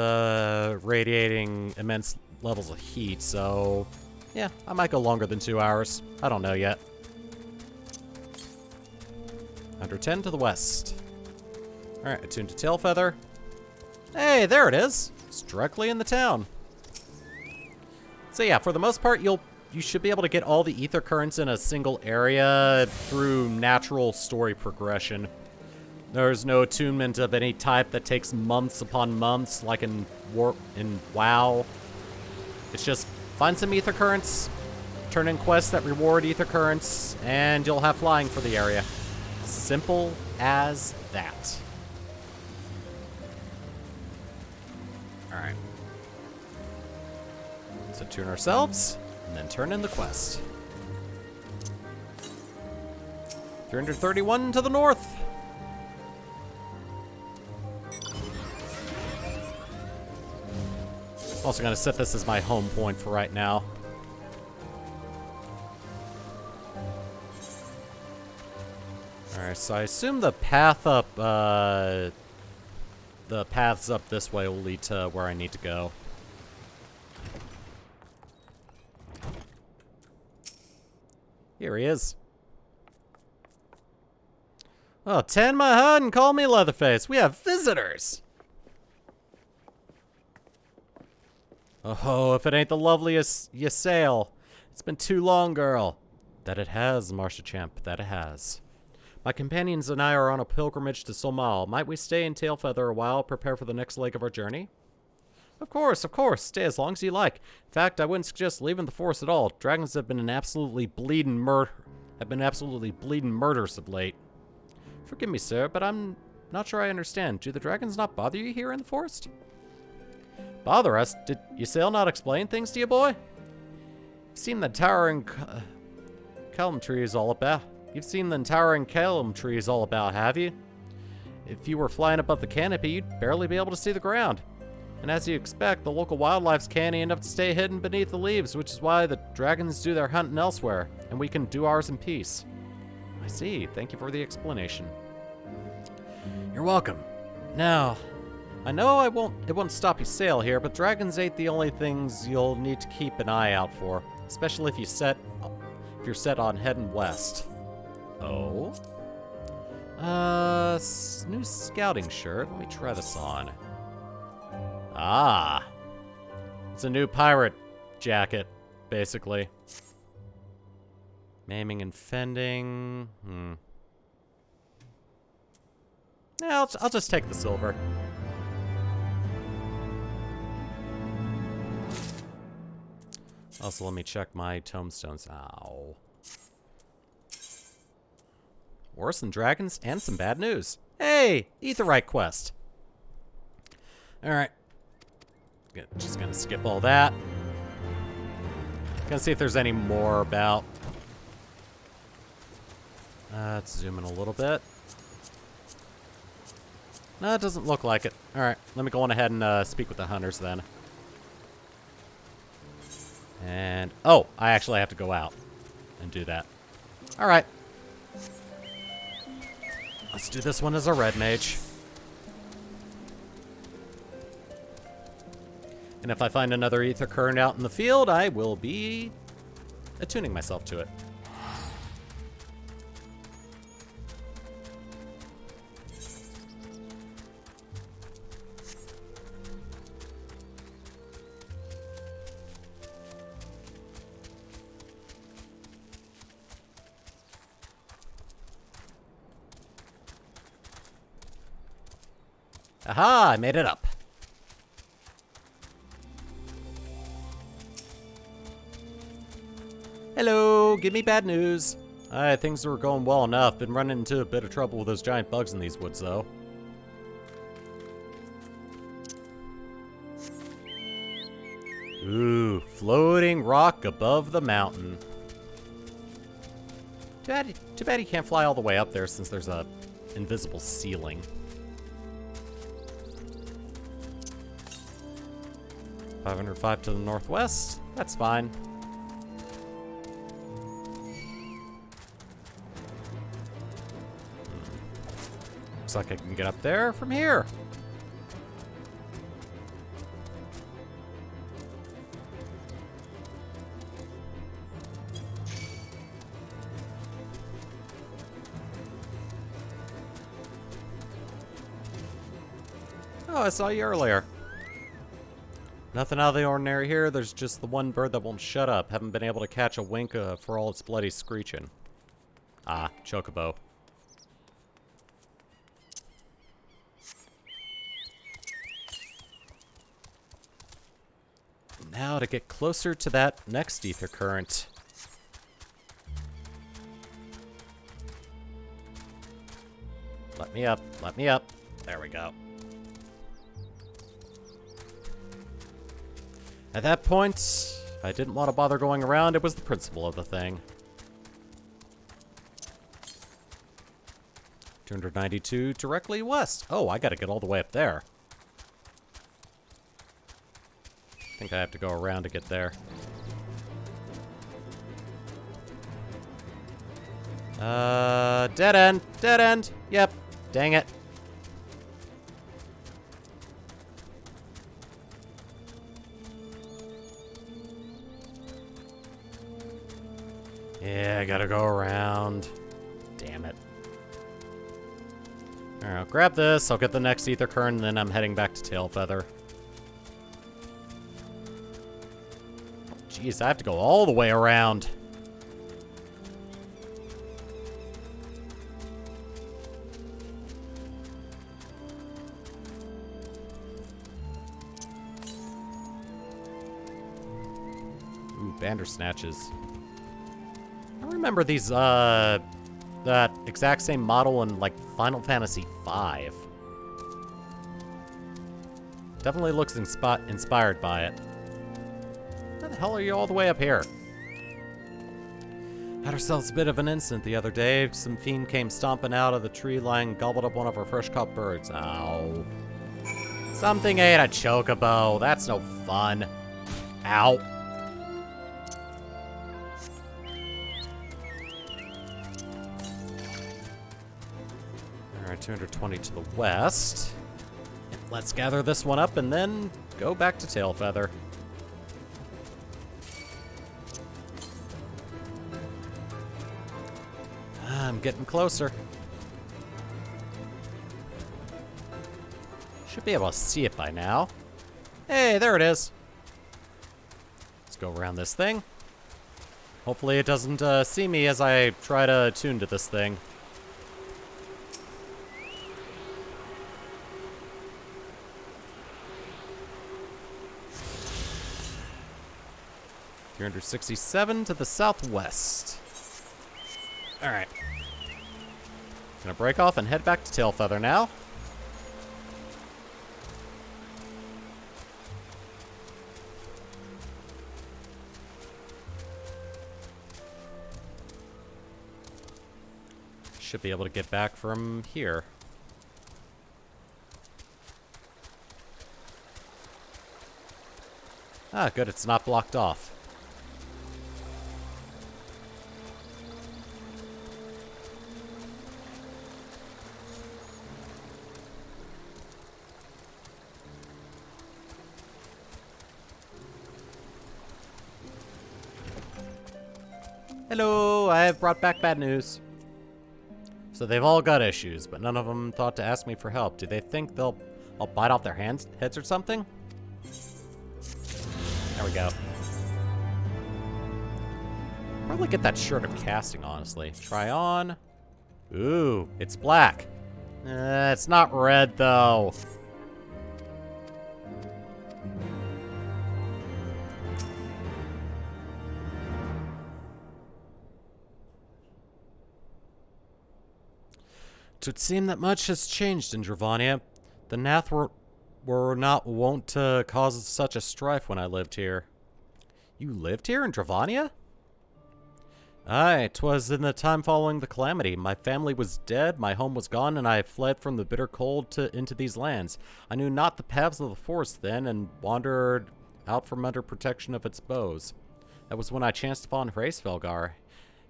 radiating immense levels of heat, so yeah, I might go longer than 2 hours. I don't know yet. 110 to the west. Alright, attune to Tailfeather. Hey, there it is. It's directly in the town. So yeah, for the most part, you should be able to get all the ether currents in a single area through natural story progression. There's no attunement of any type that takes months upon months, like in WoW. It's just find some ether currents, turn in quests that reward ether currents, and you'll have flying for the area. Simple as that. Alright. Let's attune ourselves, and then turn in the quest. 331 to the north. Also gonna set this as my home point for right now. Alright, so I assume the path up, the paths up this way will lead to where I need to go. Here he is. Oh, tend my hut and call me Leatherface. We have visitors. Oh, if it ain't the loveliest Ysayle. It's been too long, girl. That it has, Marsha Champ, that it has. My companions and I are on a pilgrimage to Somal. Might we stay in Tailfeather a while, prepare for the next leg of our journey? Of course, stay as long as you like. In fact, I wouldn't suggest leaving the forest at all. Dragons have been absolutely bleeding murders of late. Forgive me, sir, but I'm not sure I understand. Do the dragons not bother you here in the forest? Bother us? Did Ysayle not explain things to you, boy? You've seen the towering calm trees all about. Have you? If you were flying above the canopy, you'd barely be able to see the ground. And as you expect, the local wildlife's canny enough to stay hidden beneath the leaves, which is why the dragons do their hunting elsewhere, and we can do ours in peace. I see. Thank you for the explanation. You're welcome. Now, I know it won't stop you sail here, but dragons ain't the only things you'll need to keep an eye out for, especially if you're set on heading west. Oh? New scouting shirt. Let me try this on. Ah. It's a new pirate jacket, basically. Maiming and fending. Yeah, I'll just take the silver. Also, let me check my tombstones. Ow. Worse than dragons and some bad news. Hey, Aetheryte quest. Alright. Just gonna skip all that. Gonna see if there's any more about. Let's zoom in a little bit. No, it doesn't look like it. Alright, let me go on ahead and speak with the hunters then. And, oh, I actually have to go out and do that. Alright. Let's do this one as a red mage. And if I find another ether current out in the field, I will be attuning myself to it. Aha, I made it up. Hello, give me bad news. Things were going well enough. Been running into a bit of trouble with those giant bugs in these woods, though. Ooh, floating rock above the mountain. Too bad you can't fly all the way up there since there's a invisible ceiling. $505 to the northwest. That's fine. Looks like I can get up there from here. Oh, I saw you earlier. Nothing out of the ordinary here. There's just the one bird that won't shut up. Haven't been able to catch a wink for all its bloody screeching. Ah, chocobo. Now to get closer to that next ether current. Let me up. Let me up. There we go. At that point, I didn't want to bother going around. It was the principle of the thing. 292 directly west. Oh, I gotta get all the way up there. I think I have to go around to get there. Dead end. Dead end. Yep. Dang it. Yeah, I gotta go around. Damn it. Alright, I'll grab this, I'll get the next ether current, and then I'm heading back to Tailfeather. Jeez, I have to go all the way around. Ooh, Bandersnatches. I remember these, that exact same model in, like, Final Fantasy V. Definitely looks inspired by it. How the hell are you all the way up here? Had ourselves a bit of an incident the other day. Some fiend came stomping out of the tree line and gobbled up one of our fresh-caught birds. Ow. Something ate a chocobo. That's no fun. Ow. Alright, 220 to the west. Let's gather this one up and then go back to Tailfeather. I'm getting closer. Should be able to see it by now. Hey, there it is. Let's go around this thing. Hopefully it doesn't see me as I try to attune to this thing. $367 to the southwest. Alright. Gonna break off and head back to Tailfeather now. Should be able to get back from here. Ah, good, it's not blocked off. Hello, I have brought back bad news. So they've all got issues, but none of them thought to ask me for help. Do they think I'll bite off their heads or something? There we go. Probably get that shirt of casting, honestly. Try on. Ooh, it's black. It's not red, though. It would seem that much has changed in Dravania. The Nath were not wont to cause such a strife when I lived here. You lived here in Dravania? Aye, 'twas in the time following the calamity. My family was dead, my home was gone, and I fled from the bitter cold into these lands. I knew not the paths of the forest then, and wandered out from under protection of its bows. That was when I chanced upon Hraesvelgar.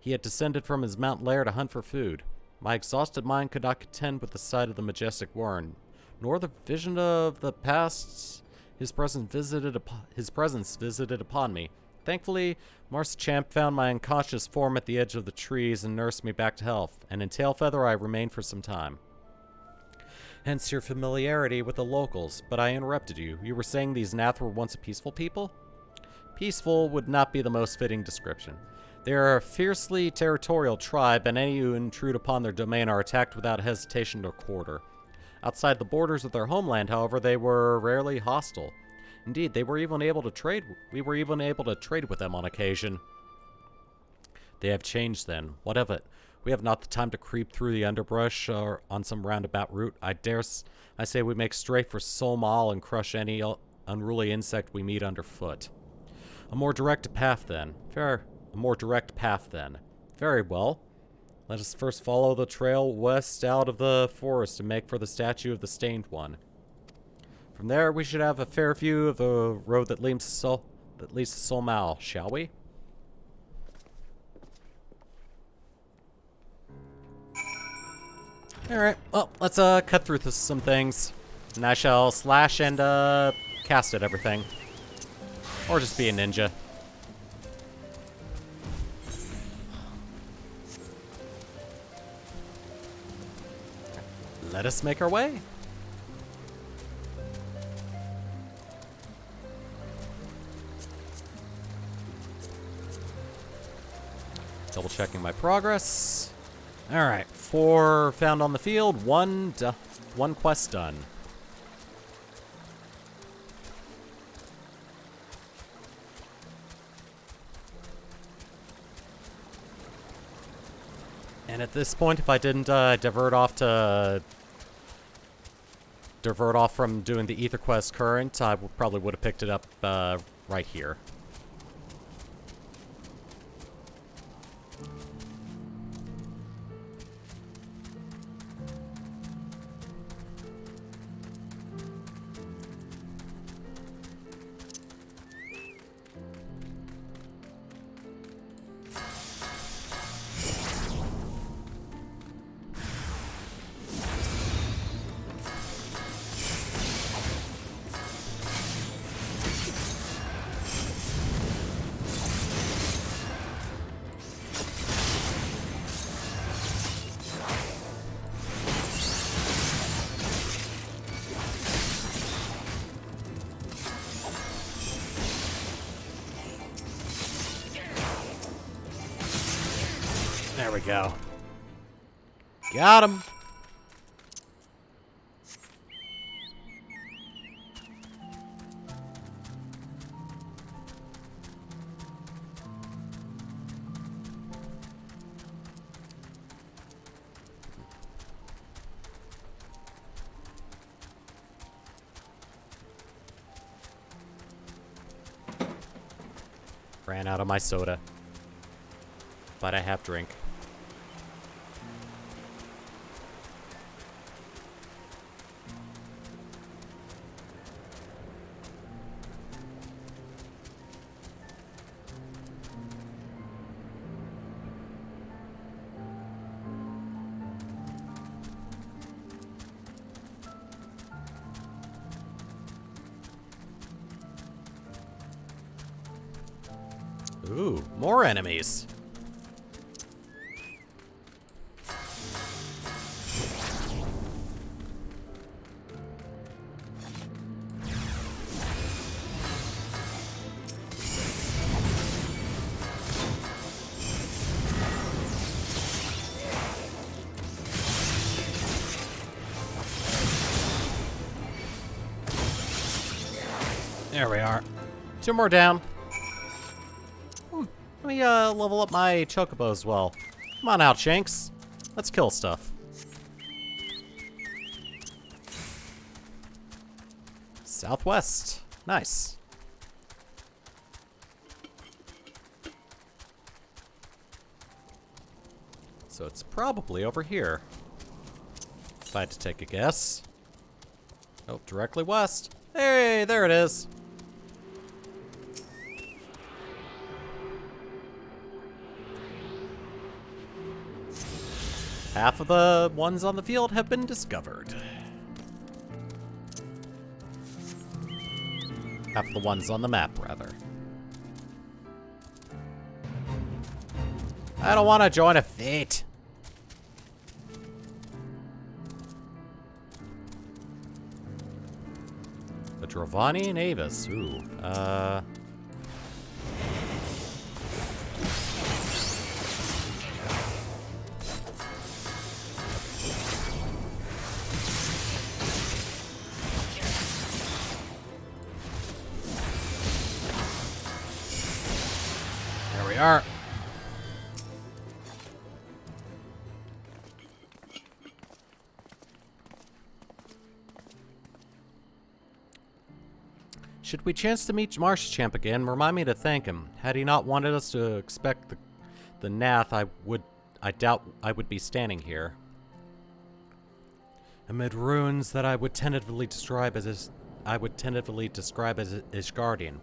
He had descended from his mountain lair to hunt for food. My exhausted mind could not contend with the sight of the majestic warren, nor the vision of the past his presence visited upon me. Thankfully, Marschamp found my unconscious form at the edge of the trees and nursed me back to health, and in Tailfeather I remained for some time. Hence your familiarity with the locals, but I interrupted you. You were saying these Nath were once a peaceful people? Peaceful would not be the most fitting description. They are a fiercely territorial tribe, and any who intrude upon their domain are attacked without hesitation or quarter. Outside the borders of their homeland, however, they were rarely hostile. Indeed, we were even able to trade with them on occasion. They have changed then. What of it? We have not the time to creep through the underbrush or on some roundabout route. I say we make straight for Solmal and crush any unruly insect we meet underfoot. A more direct path then. Very well. Let us first follow the trail west out of the forest and make for the statue of the Stained One. From there, we should have a fair view of the road that leads to Solmal, shall we? Alright, well, let's cut through some things. And I shall slash and cast at everything. Or just be a ninja. Let us make our way. Double checking my progress. Alright, 4 found on the field, 1 quest done. And at this point, if I didn't divert off from doing the Ether Quest current, I probably would have picked it up right here. There we go. Got him. Ran out of my soda, but I have drink. Ooh, more enemies. There we are. 2 more down. Let me level up my chocobo as well. Come on out, Shanks. Let's kill stuff. Southwest. Nice. So it's probably over here. If I had to take a guess. Oh, directly west. Hey, there it is. Half of the ones on the field have been discovered. Half of the ones on the map, rather. I don't want to join a fate. The Dravanian Avis. Ooh. There we are. Should we chance to meet Marshchamp again, remind me to thank him. Had he not wanted us to expect the Nath, I doubt I would be standing here. Amid ruins that I would tentatively describe as Ishgardian.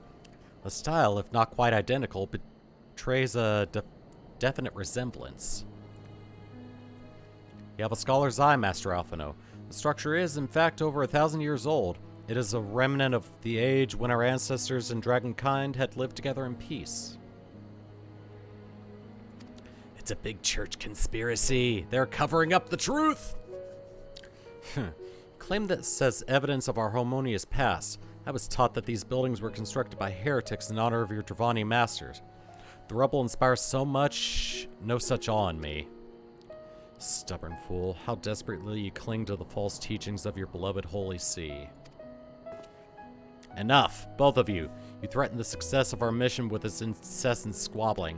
The style, if not quite identical, betrays a definite resemblance. You have a scholar's eye, Master Alphino. The structure is, in fact, over 1,000 years old. It is a remnant of the age when our ancestors and dragonkind had lived together in peace. It's a big church conspiracy. They're covering up the truth. Claim that says evidence of our harmonious past. I was taught that these buildings were constructed by heretics in honor of your Dravanian masters. The rubble inspires so much, no such awe in me. Stubborn fool, how desperately you cling to the false teachings of your beloved Holy See. Enough, both of you. You threaten the success of our mission with this incessant squabbling.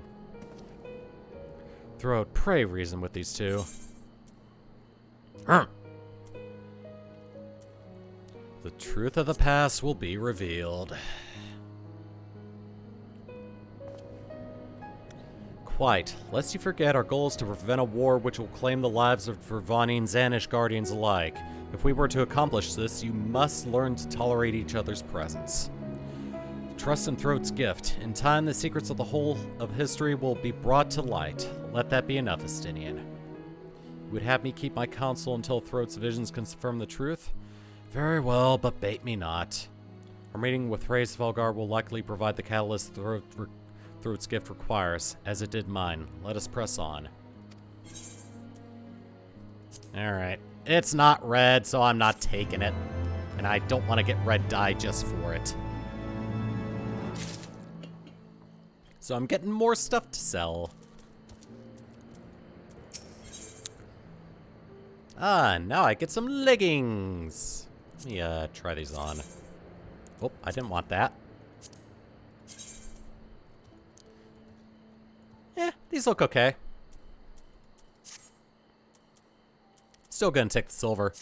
Throat, pray reason with these two. The truth of the past will be revealed. Quite. Lest you forget, our goal is to prevent a war which will claim the lives of Dravanians and Ishgardians alike. If we were to accomplish this, you must learn to tolerate each other's presence. Trust in Throat's gift. In time, the secrets of the whole of history will be brought to light. Let that be enough, Estinian. You would have me keep my counsel until Throat's visions confirm the truth? Very well, but bait me not. Our meeting with Hraesvelgard will likely provide the catalyst Throat's gift requires, as it did mine. Let us press on. Alright. It's not red, so I'm not taking it. And I don't want to get red dye just for it. So I'm getting more stuff to sell. Ah, now I get some leggings. Let me try these on. Oh, I didn't want that. Yeah, these look okay. Still gonna take the silver.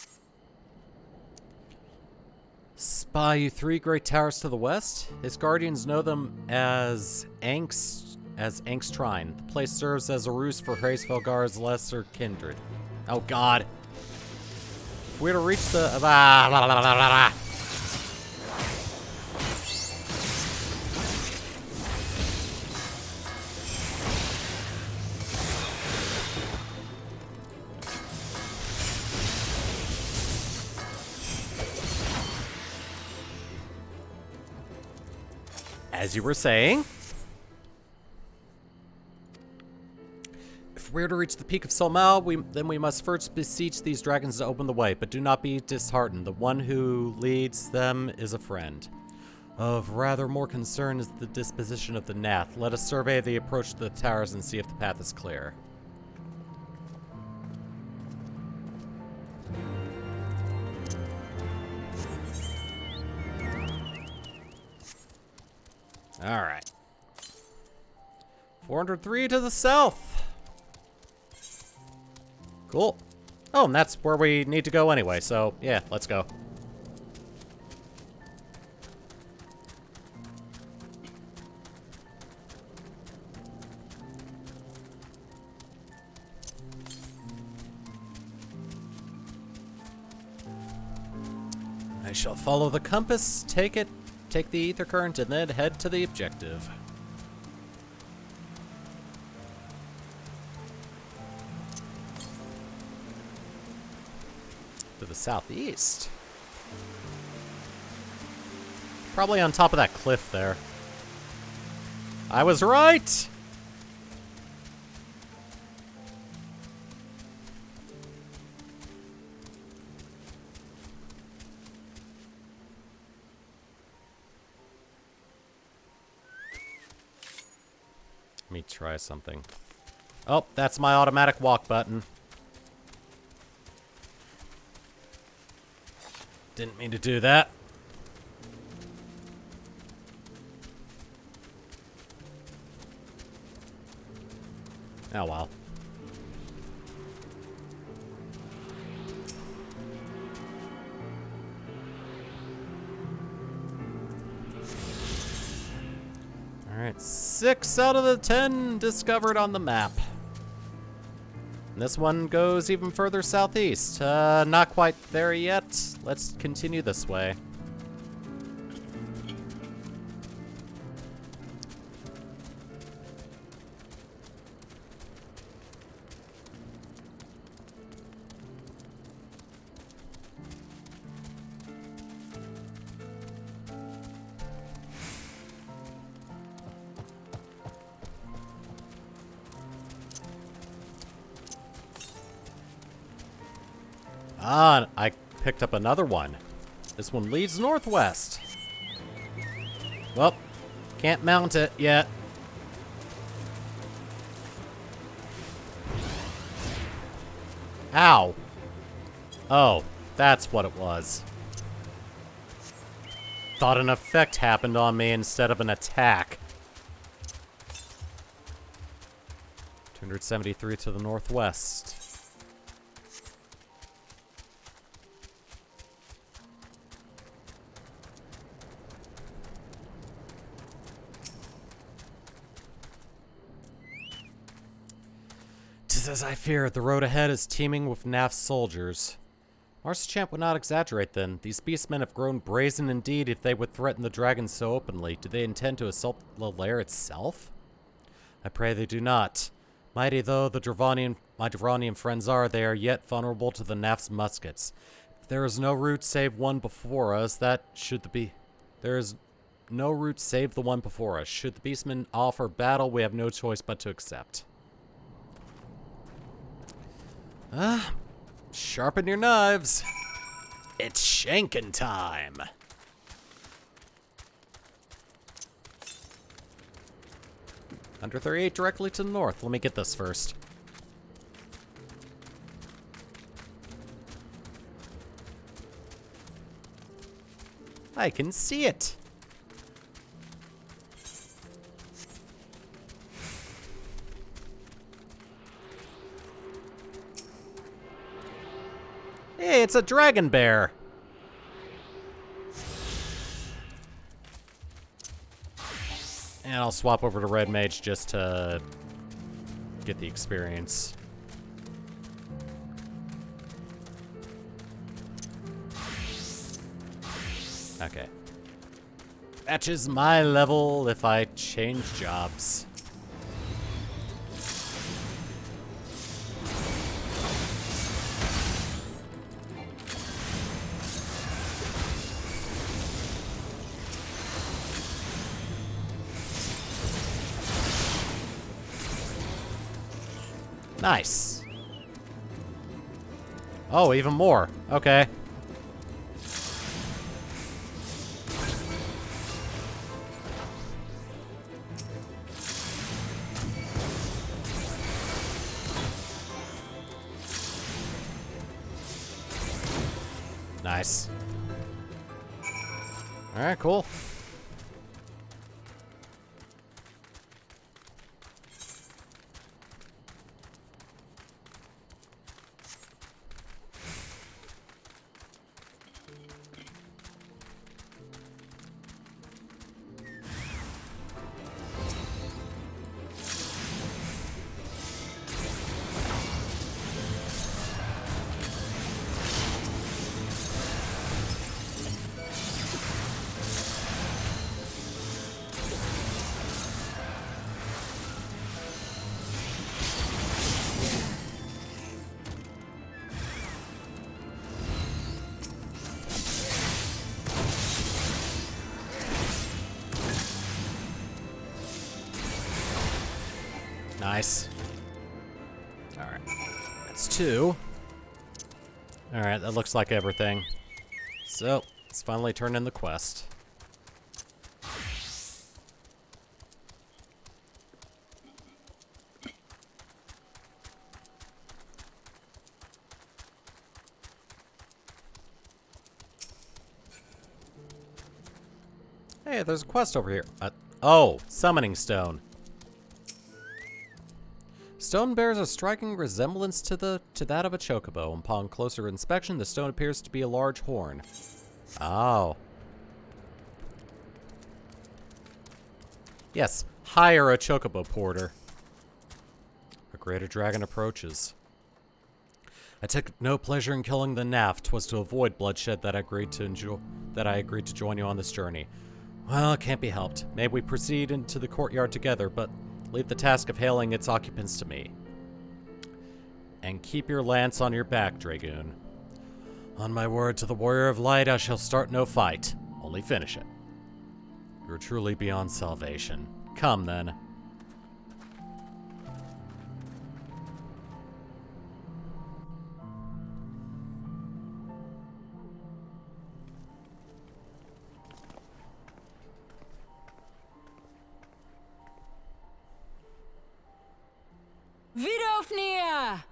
Spy you 3 great towers to the west. His guardians know them as Angstrine. The place serves as a roost for Hraesvelgard's lesser kindred. Oh god. If we're to reach the as you were saying, if we're to reach the peak of Solmal, then we must first beseech these dragons to open the way, but do not be disheartened. The one who leads them is a friend. Of rather more concern is the disposition of the Nath. Let us survey the approach to the towers and see if the path is clear. All right. 403 to the south. Cool. Oh, and that's where we need to go anyway, so yeah, let's go. I shall follow the compass, take the ether current, and then head to the objective. To the southeast. Probably on top of that cliff there. I was right! Let me try something. Oh, that's my automatic walk button. Didn't mean to do that. Oh well. Alright, 6 out of the 10 discovered on the map. And this one goes even further southeast. Not quite there yet. Let's continue this way. Ah, I picked up another one. This one leads northwest. Well, can't mount it yet. Ow. Oh, that's what it was. Thought an effect happened on me instead of an attack. 273 to the northwest. As I feared, the road ahead is teeming with Naf's soldiers. Marschamp would not exaggerate then. These beastmen have grown brazen indeed if they would threaten the dragons so openly. Do they intend to assault the lair itself? I pray they do not. Mighty though my Dravanian friends are, they are yet vulnerable to the Naf's muskets. If there is no route save one before us, there is no route save the one before us. Should the beastmen offer battle, we have no choice but to accept. Sharpen your knives. It's shanking time. Under 38 directly to the north. Let me get this first. I can see it. Hey, it's a dragon bear. And I'll swap over to Red Mage just to get the experience. Okay. Matches my level if I change jobs. Nice. Oh, even more. Okay. Nice. All right, cool. Nice. Alright. That's 2. Alright, that looks like everything. So, let's finally turn in the quest. Hey, there's a quest over here. Oh, summoning stone. Stone bears a striking resemblance to that of a chocobo. Upon closer inspection, the stone appears to be a large horn. Oh. Yes, hire a chocobo porter. A greater dragon approaches. I took no pleasure in killing the Naft. 'Twas to avoid bloodshed that I agreed to join you on this journey. Well, it can't be helped. Maybe we proceed into the courtyard together, but leave the task of hailing its occupants to me. And keep your lance on your back, Dragoon. On my word to the Warrior of Light, I shall start no fight. Only finish it. You're truly beyond salvation. Come, then. Vidofnir!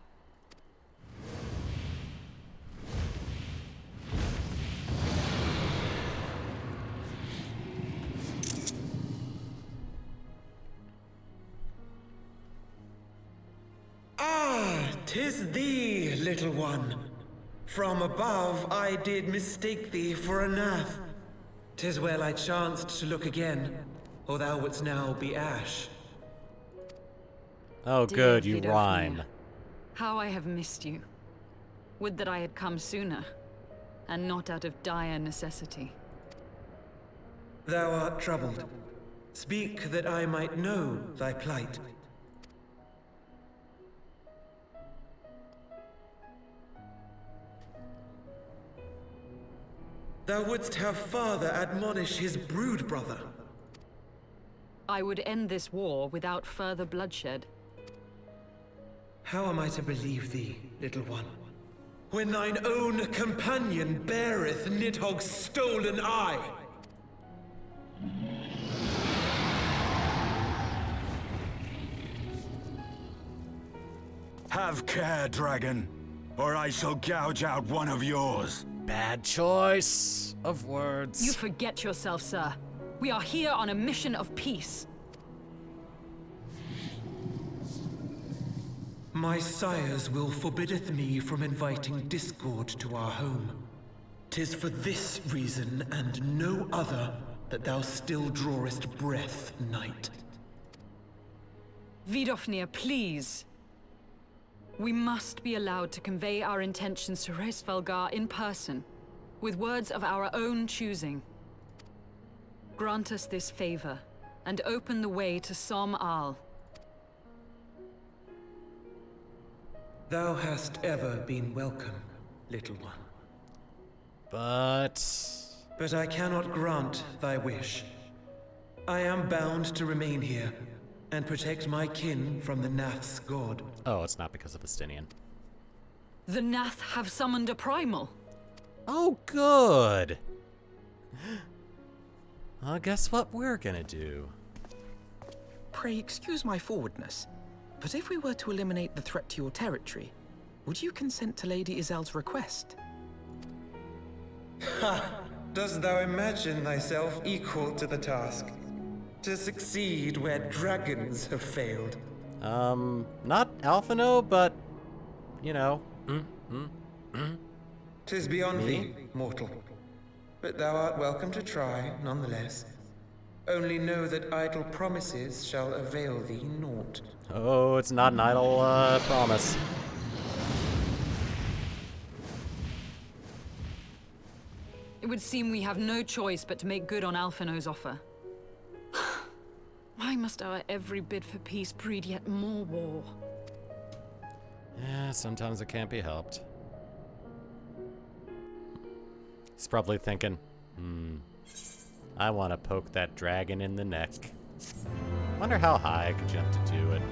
Ah, 'tis thee, little one. From above I did mistake thee for a Nath. 'Tis well I chanced to look again, or thou wouldst now be ash. Oh, Dear good, you Vidofnir, rhyme. How I have missed you. Would that I had come sooner, and not out of dire necessity. Thou art troubled. Speak that I might know thy plight. Thou wouldst have father admonish his brood brother. I would end this war without further bloodshed. How am I to believe thee, little one, when thine own companion beareth Nidhogg's stolen eye? Have care, dragon, or I shall gouge out one of yours. Bad choice of words. You forget yourself, sir. We are here on a mission of peace. My sire's will forbiddeth me from inviting discord to our home. 'Tis for this reason and no other that thou still drawest breath, knight. Vidofnir, please. We must be allowed to convey our intentions to Hraesvelgar in person, with words of our own choosing. Grant us this favor, and open the way to Som Al. Thou hast ever been welcome, little one. But I cannot grant thy wish. I am bound to remain here, and protect my kin from the Nath's god. oh, it's not because of Estinian. The Nath have summoned a primal. Oh, good. Guess what we're gonna do? Pray excuse my forwardness, but if we were to eliminate the threat to your territory, would you consent to Lady Izel's request? Ha! Dost thou imagine thyself equal to the task? To succeed where dragons have failed? Not Alphino, but, you know. 'Tis beyond thee, mortal. But thou art welcome to try, nonetheless. Only know that idle promises shall avail thee naught. Oh, it's not an idle, promise. It would seem we have no choice but to make good on Alphino's offer. Why must our every bid for peace breed yet more war? Yeah, sometimes it can't be helped. He's probably thinking, I want to poke that dragon in the neck. Wonder how high I could jump to do it.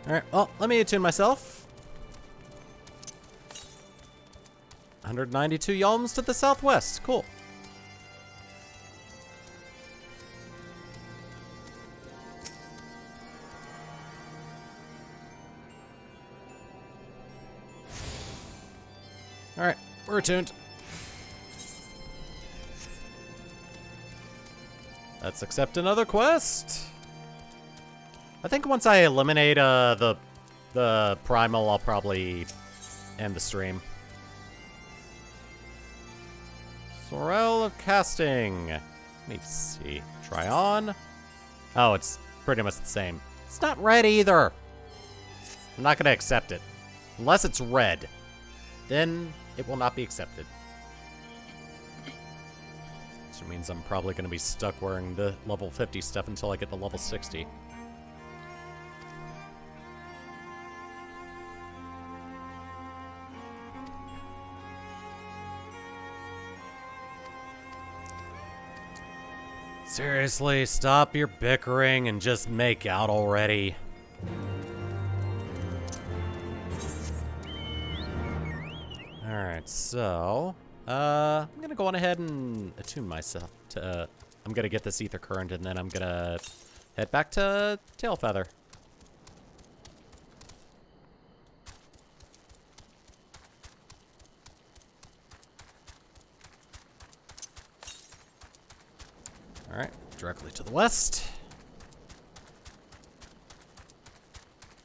Alright, well, let me attune myself. 192 yalms to the southwest. Cool. Alright, we're attuned. Let's accept another quest. I think once I eliminate the primal, I'll probably end the stream. Sorrel of Casting. Let me see. Try on. Oh, it's pretty much the same. It's not red either. I'm not going to accept it. Unless it's red. Then it will not be accepted. Which means I'm probably going to be stuck wearing the level 50 stuff until I get the level 60. Seriously, stop your bickering and just make out already. Alright, so... I'm gonna go on ahead and attune myself to... I'm gonna get this ether current and then I'm gonna head back to Tailfeather. Alright, directly to the west.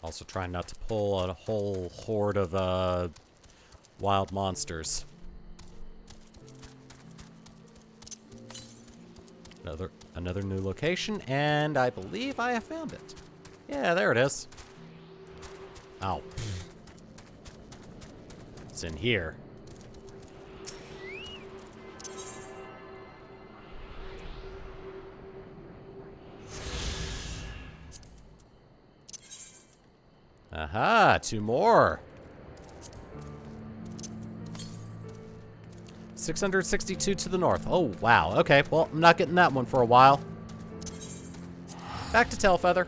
Also trying not to pull a whole horde of wild monsters. Another new location, and I believe I have found it. Yeah, there it is. Oh. It's in here. Aha, 2 more. 662 to the north. Oh, wow. Okay, well, I'm not getting that one for a while. Back to Tailfeather.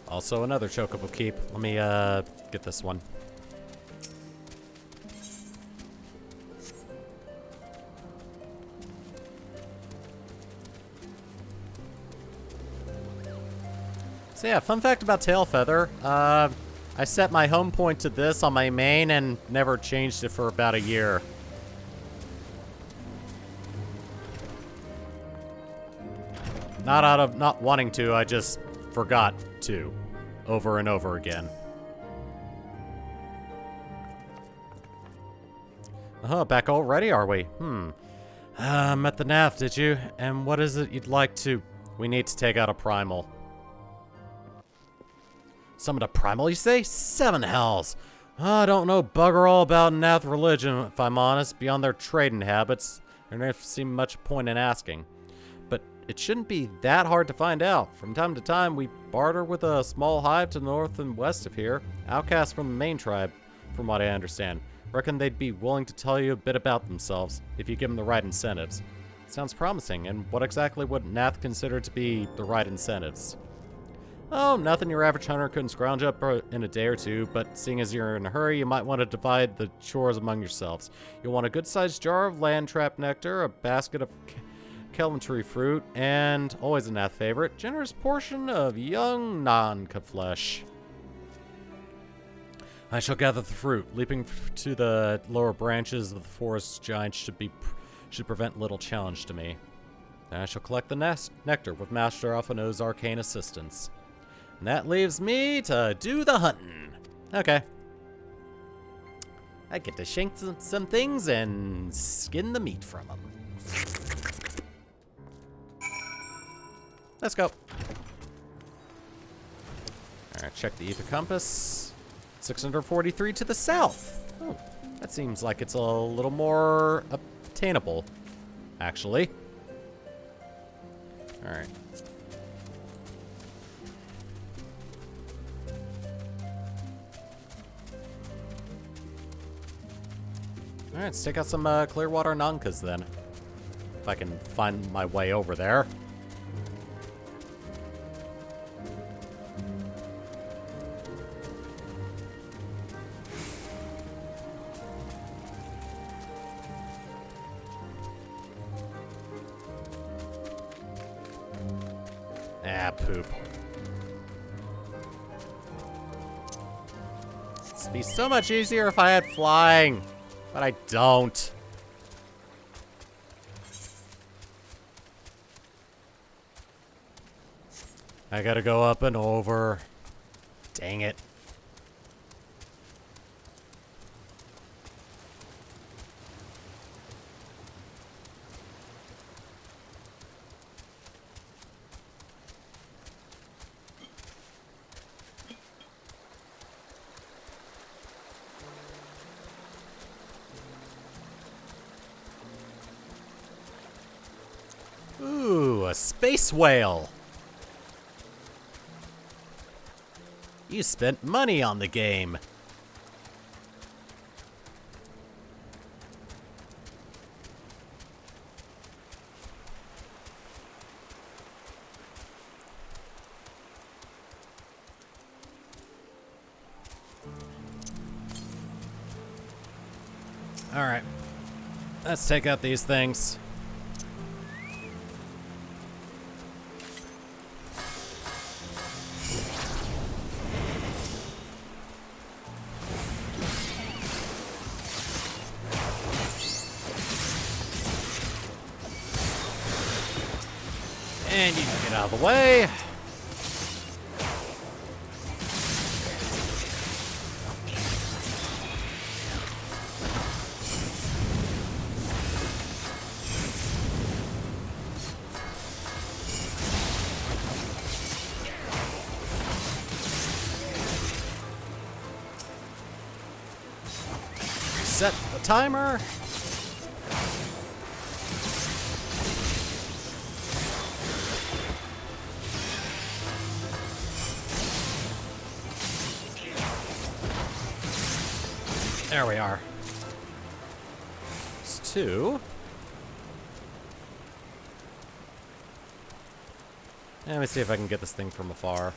Also, another Chocobo Keep. Let me, get this one. So yeah, fun fact about Tailfeather. I set my home point to this on my main and never changed it for about a year. Not out of not wanting to, I just forgot to. Over and over again. Oh, back already, are we? Met the NAF, did you? And what is it you'd like to... We need to take out a primal. Summon a primal, you say? 7 hells! I don't know bugger all about NAF religion, if I'm honest. Beyond their trading habits, there never seemed much point in asking. But it shouldn't be that hard to find out. From time to time, we barter with a small hive to the north and west of here. Outcasts from the main tribe, from what I understand. Reckon they'd be willing to tell you a bit about themselves, if you give them the right incentives. Sounds promising, and what exactly would Nath consider to be the right incentives? Oh, nothing your average hunter couldn't scrounge up in a day or two, but seeing as you're in a hurry, you might want to divide the chores among yourselves. You'll want a good-sized jar of land trap nectar, a basket of Kelventry fruit, and, always a Nath favorite, generous portion of young Nanka flesh. I shall gather the fruit. Leaping to the lower branches of the forest giant should prevent little challenge to me. And I shall collect the nectar with Master Alphano's arcane assistance. And that leaves me to do the hunting. Okay. I get to shank some things and skin the meat from them. Let's go. Alright, check the ether compass. 643 to the south. Oh, that seems like it's a little more obtainable, actually. Alright. Alright, let's take out some Clearwater Nankas then. If I can find my way over there. Ah, poop. It'd be so much easier if I had flying, but I don't. I gotta go up and over. Dang it. Ooh, a space whale. You spent money on the game. All right, let's take out these things. And you can get out of the way. Set the timer. There we are. It's 2. Let me see if I can get this thing from afar.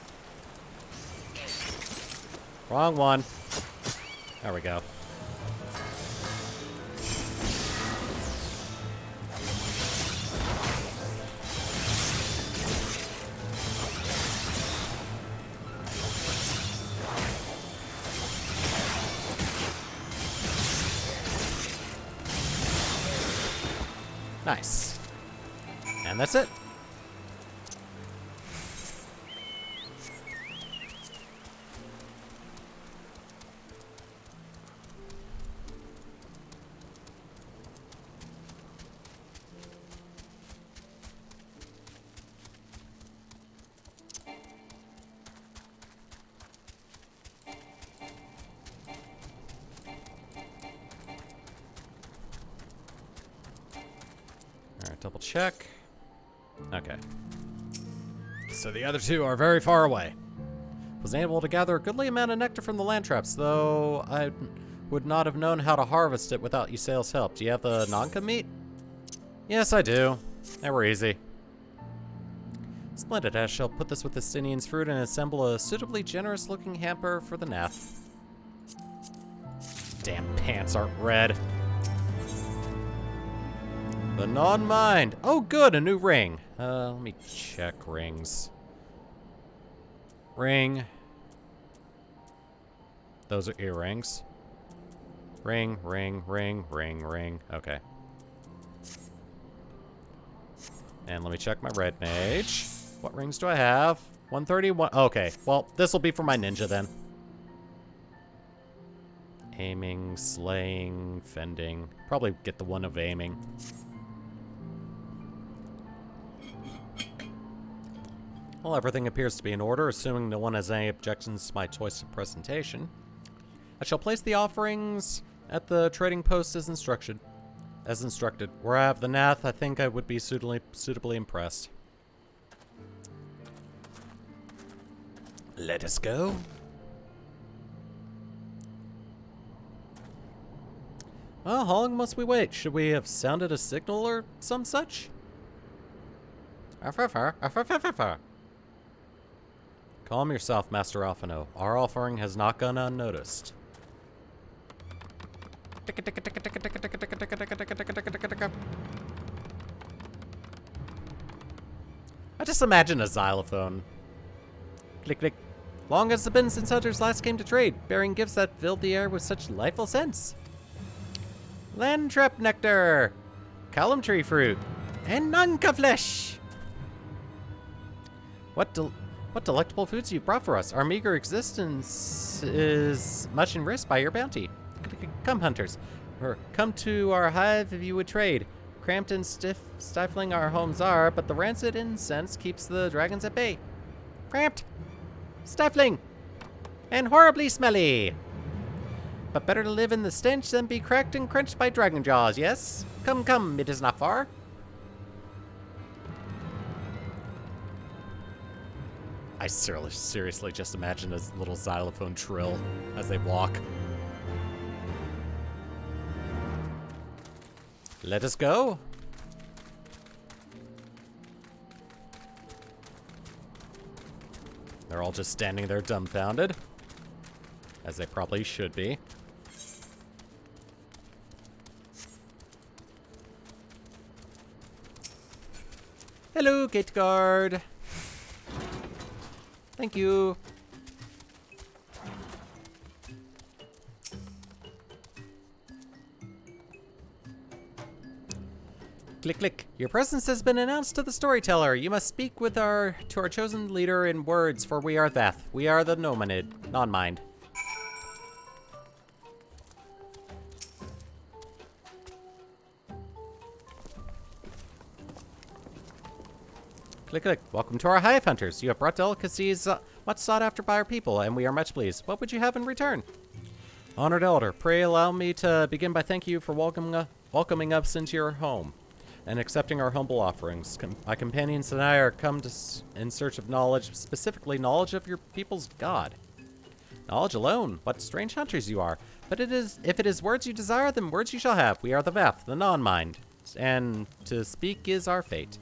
Wrong one. There we go. Nice. And that's it. Double check. Okay. So the other two are very far away. Was able to gather a goodly amount of nectar from the land traps, though I would not have known how to harvest it without Ysael's help. Do you have the Nanka meat? Yes, I do. They were easy. Splendid. I shall put this with the Stinian's fruit and assemble a suitably generous-looking hamper for the Nath. Damn pants aren't red. The non-mind. Oh, good, a new ring. Let me check rings. Ring. Those are earrings. Ring, ring, ring, ring, ring. Okay. And let me check my red mage. What rings do I have? 131. Okay, well, this will be for my ninja then. Aiming, slaying, fending. Probably get the one of aiming. Well, everything appears to be in order, assuming no one has any objections to my choice of presentation. I shall place the offerings at the trading post as instructed. Where I have the Nath, I think I would be suitably impressed. Let us go. Well, how long must we wait? Should we have sounded a signal or some such? Calm yourself, Master Alphino. Our offering has not gone unnoticed. I just imagine a xylophone. Click, click. Long has it been since hunters last came to trade, bearing gifts that filled the air with such delightful scents. Landtrap nectar, column tree fruit, and nunca flesh. What delectable foods you brought for us. Our meager existence is much enriched by your bounty. Come, hunters, or come to our hive if you would trade. Cramped and stifling our homes are, but the rancid incense keeps the dragons at bay. Cramped, stifling, and horribly smelly. But better to live in the stench than be cracked and crunched by dragon jaws, yes? Come, come, it is not far. I seriously just imagine a little xylophone trill as they walk. Let us go. They're all just standing there dumbfounded, as they probably should be. Hello, gate guard. Thank you. Click, click. Your presence has been announced to the storyteller. You must speak with to our chosen leader in words, for we are Theth. We are the Nominid, non-mind. Click, click. Welcome to our hive hunters. You have brought delicacies much sought after by our people, and we are much pleased. What would you have in return? Honored elder, pray allow me to begin by thanking you for welcoming us into your home and accepting our humble offerings. My companions and I are come in search of knowledge, specifically knowledge of your people's god. Knowledge alone? What strange hunters you are. But if it is words you desire, then words you shall have. We are the Veth, the non-mind, and to speak is our fate.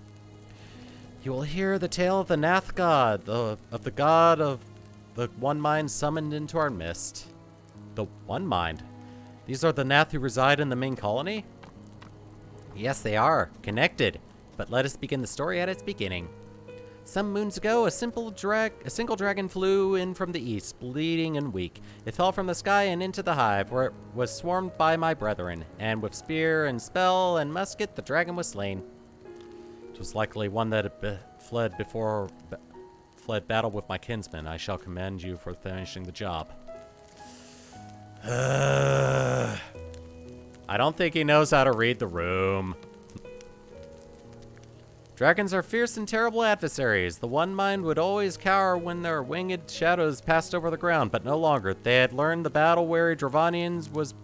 You will hear the tale of the Nath god, of the god of the One Mind summoned into our midst. The One Mind? These are the Nath who reside in the main colony? Yes, they are. Connected. But let us begin the story at its beginning. Some moons ago, a single dragon flew in from the east, bleeding and weak. It fell from the sky and into the hive, where it was swarmed by my brethren, and with spear and spell and musket, the dragon was slain. It was likely one that had fled battle with my kinsman. I shall commend you for finishing the job. I don't think he knows how to read the room. Dragons are fierce and terrible adversaries. The One Mind would always cower when their winged shadows passed over the ground, but no longer. They had learned the battle-weary Dravanians was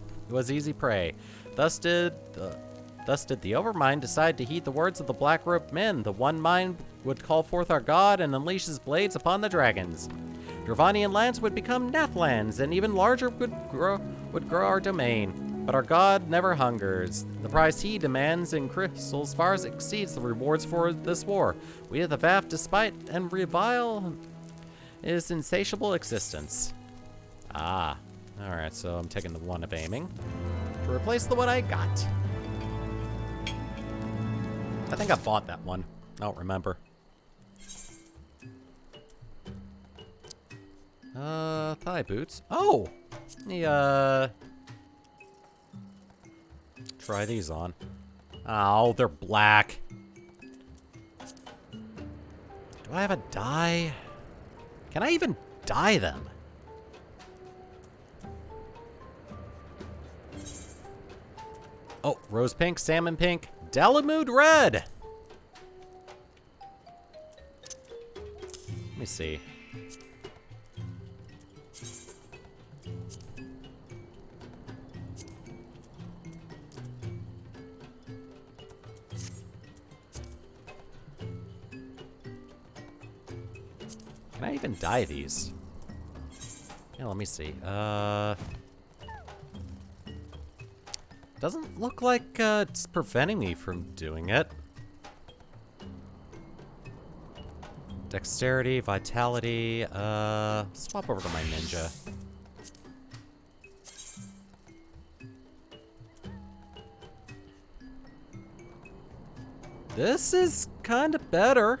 easy prey. Thus did the Overmind decide to heed the words of the black-robed men. The One Mind would call forth our god and unleash his blades upon the dragons. Dravanian lands would become Nathlands, and even larger would grow our domain. But our god never hungers. The price he demands in crystals far exceeds the rewards for this war. We of the Vaf despite and revile his insatiable existence. Ah. Alright, so I'm taking the one of aiming to replace the one I got. I think I bought that one. I don't remember. Thigh boots. Oh! Try these on. Oh, they're black. Do I have a dye? Can I even dye them? Oh, rose pink, salmon pink, Dalamud red. Let me see. Can I even dye these? Yeah, let me see. Doesn't look like it's preventing me from doing it. Dexterity, vitality, swap over to my ninja. This is kind of better.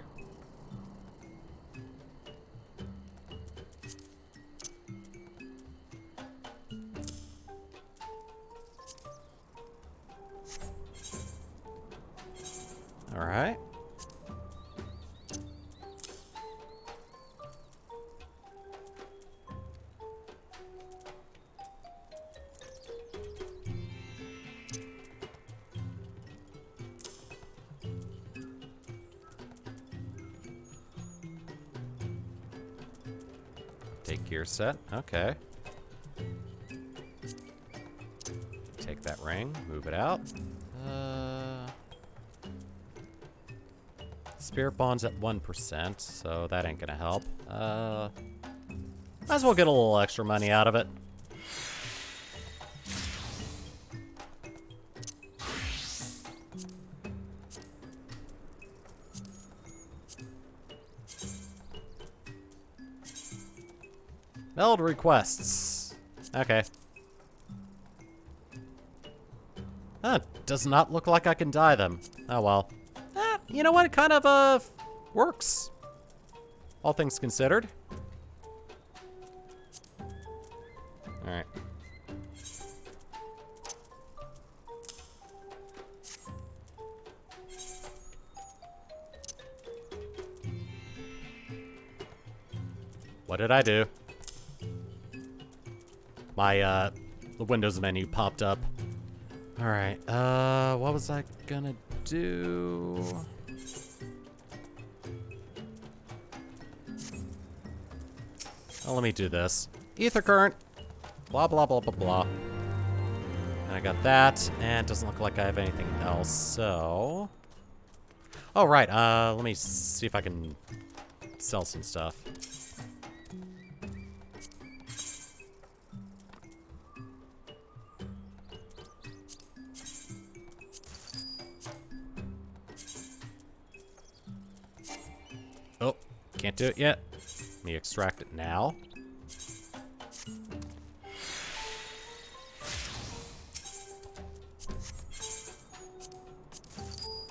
All right. Take gear set. Okay. Take that ring, move it out. Spirit bond's at 1%, so that ain't gonna help. Might as well get a little extra money out of it. Meld requests. Okay. Does not look like I can dye them. Oh well. You know what? It kind of, works. All things considered. Alright. What did I do? My, the Windows menu popped up. Alright, what was I gonna do? Oh, let me do this. Ether current. Blah, blah, blah, blah, blah. And I got that, and it doesn't look like I have anything else, so... Oh, right, let me see if I can sell some stuff. Oh, can't do it yet. Let me extract it now.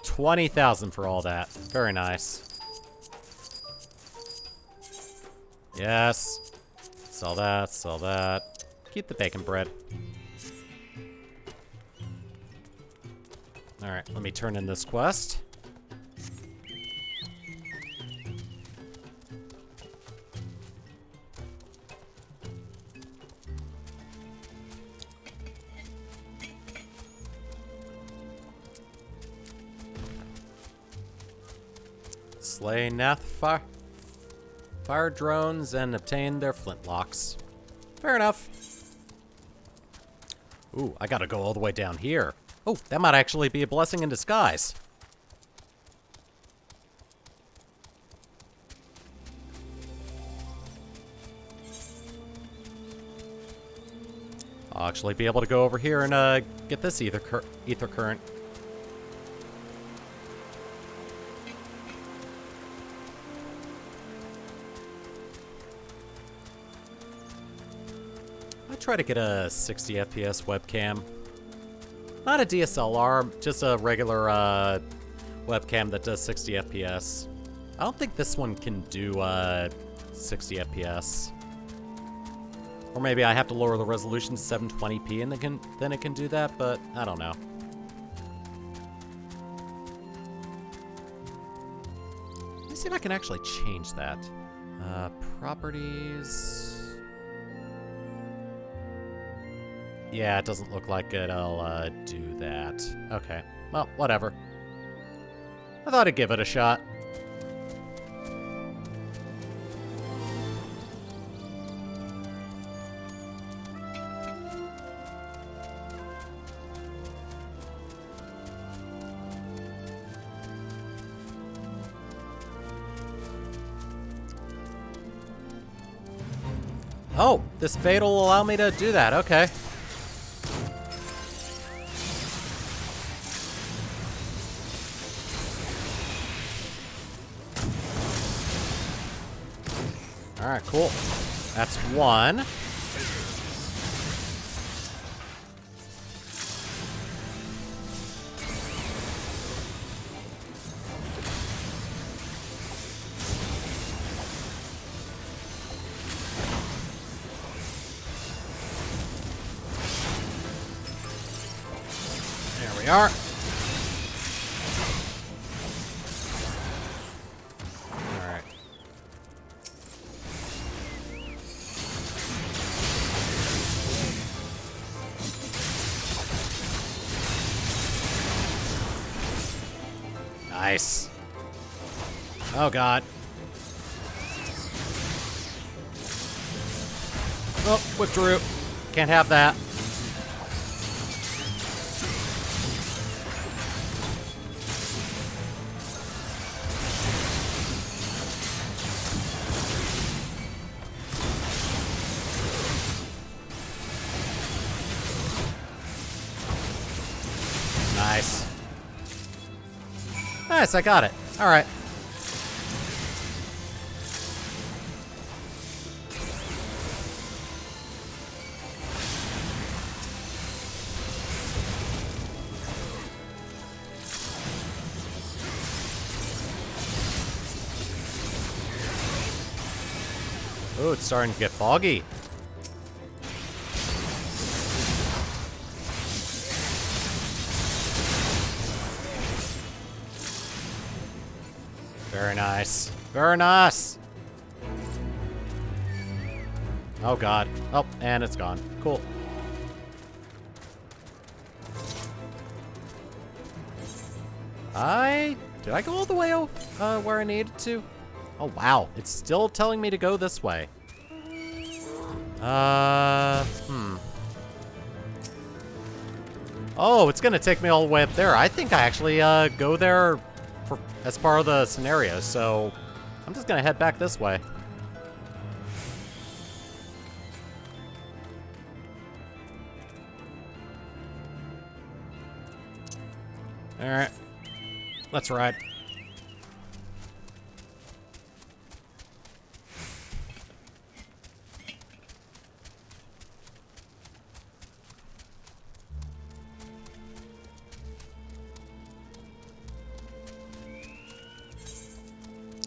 $20,000 for all that. Very nice. Yes. Sell that, sell that. Keep the bacon bread. Alright, let me turn in this quest. Slay Nath fire drones and obtain their flintlocks. Fair enough. Ooh, I gotta go all the way down here. Oh, that might actually be a blessing in disguise. I'll actually be able to go over here and get this ether current. Try to get a 60 FPS webcam. Not a DSLR, just a regular webcam that does 60 FPS. I don't think this one can do 60 FPS. Or maybe I have to lower the resolution to 720p and then it can do that, but I don't know. Let me see if I can actually change that. Properties... Yeah, it doesn't look like it'll do that. Okay, well, whatever. I thought I'd give it a shot. Oh, this fate will allow me to do that, okay. Alright, cool. That's one. There we are. Alright. Nice. Oh, God. Oh, withdrew. Can't have that. Nice. Nice, I got it. All right. Oh, it's starting to get foggy. Very nice. Very nice. Oh, God. Oh, and it's gone. Cool. Did I go all the way where I needed to? Oh, wow. It's still telling me to go this way. Oh, it's gonna take me all the way up there. I think I actually go there as part of the scenario, so I'm just gonna head back this way. Alright. Let's ride.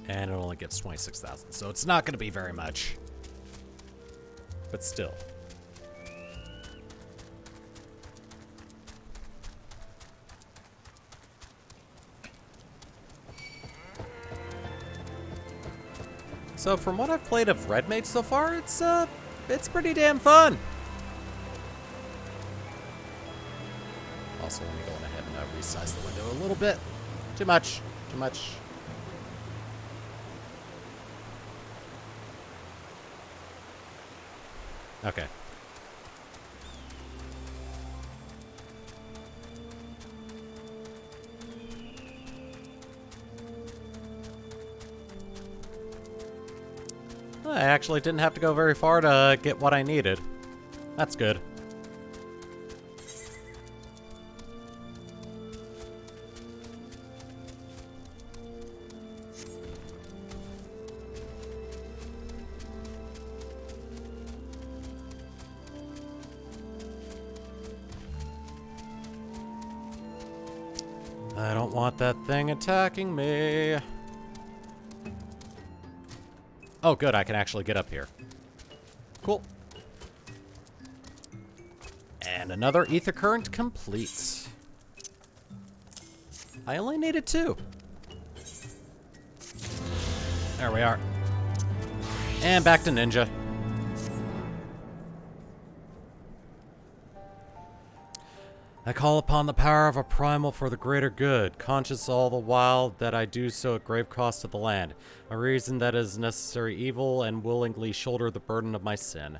And it only gets 26,000, so it's not going to be very much. But still. So from what I've played of Red Mage so far, it's pretty damn fun. Also, let me go on ahead and resize the window a little bit. Too much. Too much. Okay. I actually didn't have to go very far to get what I needed. That's good. I don't want that thing attacking me. Oh, good. I can actually get up here. Cool. And another ether current complete. I only needed 2. There we are. And back to Ninja. I call upon the power of a primal for the greater good, conscious all the while that I do so at grave cost to the land, a reason that is necessary evil and willingly shoulder the burden of my sin.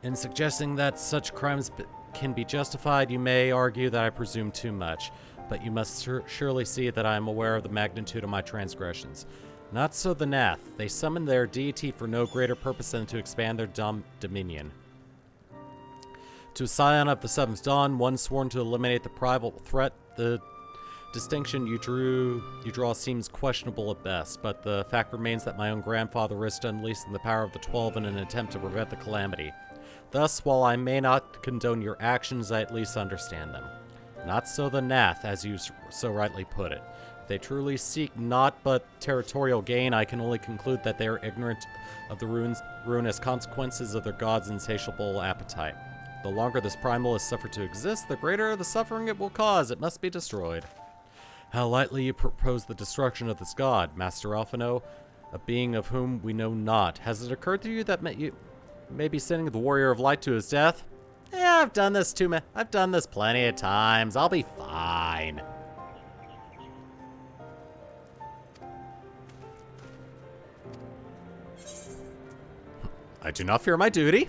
In suggesting that such crimes can be justified, you may argue that I presume too much, but you must surely see that I am aware of the magnitude of my transgressions. Not so the Nath. They summon their deity for no greater purpose than to expand their dominion. To Scion of the Seventh Dawn, one sworn to eliminate the primal threat, the distinction you draw seems questionable at best, but the fact remains that my own grandfather risked unleashing the power of the 12 in an attempt to prevent the calamity. Thus, while I may not condone your actions, I at least understand them. Not so the Nath, as you so rightly put it. If they truly seek naught but territorial gain, I can only conclude that they are ignorant of the ruinous consequences of their god's insatiable appetite. The longer this primal is suffered to exist, the greater the suffering it will cause. It must be destroyed. How lightly you propose the destruction of this god, Master Alphino, a being of whom we know not. Has it occurred to you that you may be sending the Warrior of Light to his death? Yeah, I've done this I've done this plenty of times. I'll be fine. I do not fear my duty.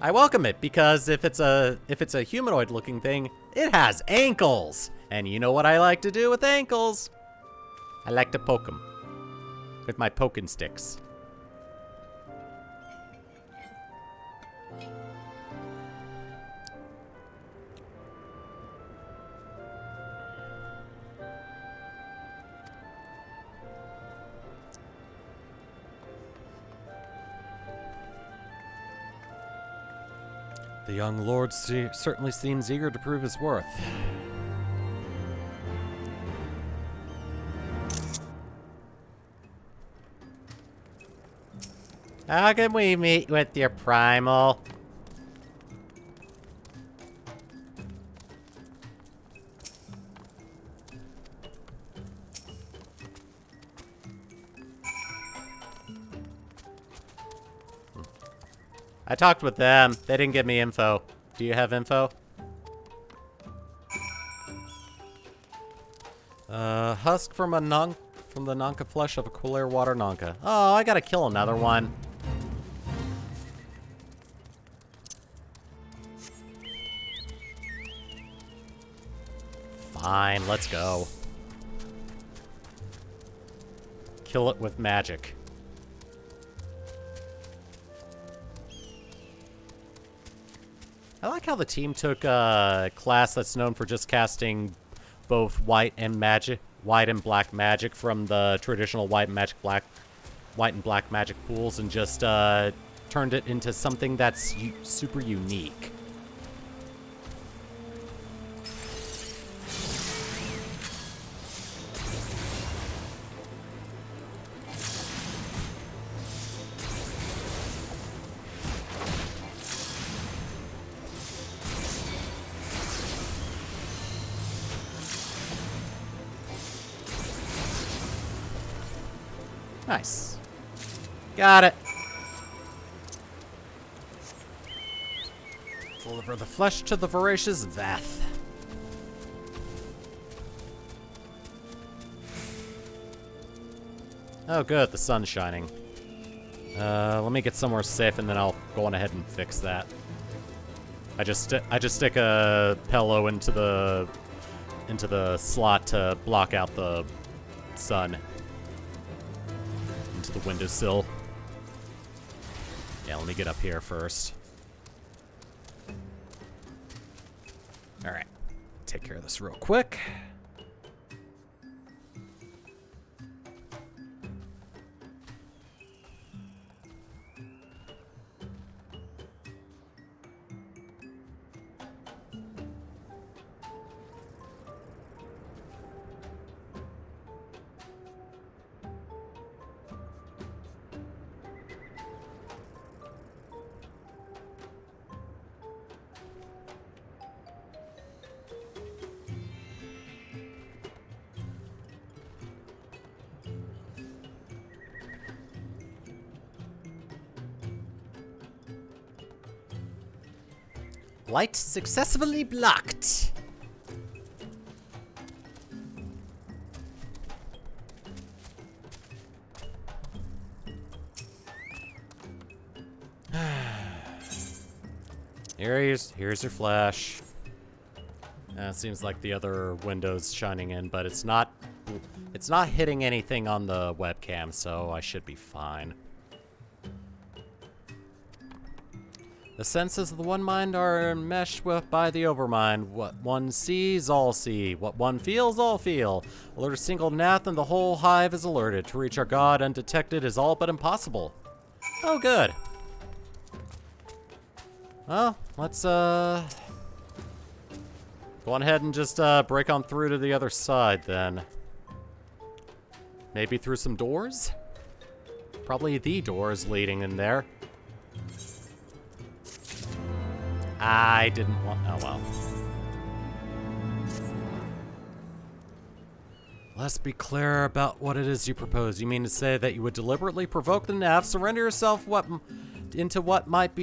I welcome it because if it's a humanoid-looking thing, it has ankles. And you know what I like to do with ankles? I like to poke them with my poking sticks. The young lord certainly seems eager to prove his worth. How can we meet with your primal? I talked with them. They didn't give me info. Do you have info? Husk from the Nonka flesh of a clear water Nonka. Oh, I gotta kill another one. Fine, let's go. Kill it with magic. I like how the team took a class that's known for just casting both white and black magic from the traditional white and black magic pools and just turned it into something that's super unique. Nice. Got it. Deliver the flesh to the voracious Vath. Oh good, the sun's shining. Let me get somewhere safe and then I'll go on ahead and fix that. I just stick a pillow into the slot to block out the sun. Into the windowsill. Yeah, let me get up here first. Alright. Take care of this real quick. Light successfully blocked. Here's your flash. Seems like the other window's shining in, but it's not hitting anything on the webcam, so I should be fine. The senses of the one mind are enmeshed with by the overmind. What one sees, all see. What one feels, all feel. Alert a single gnat and the whole hive is alerted. To reach our god undetected is all but impossible. Oh, good. Well, let's, go on ahead and just, break on through to the other side, then. Maybe through some doors? Probably the door is leading in there. I didn't want... Oh, well. Let's be clear about what it is you propose. You mean to say that you would deliberately provoke the Nav, surrender yourself into what might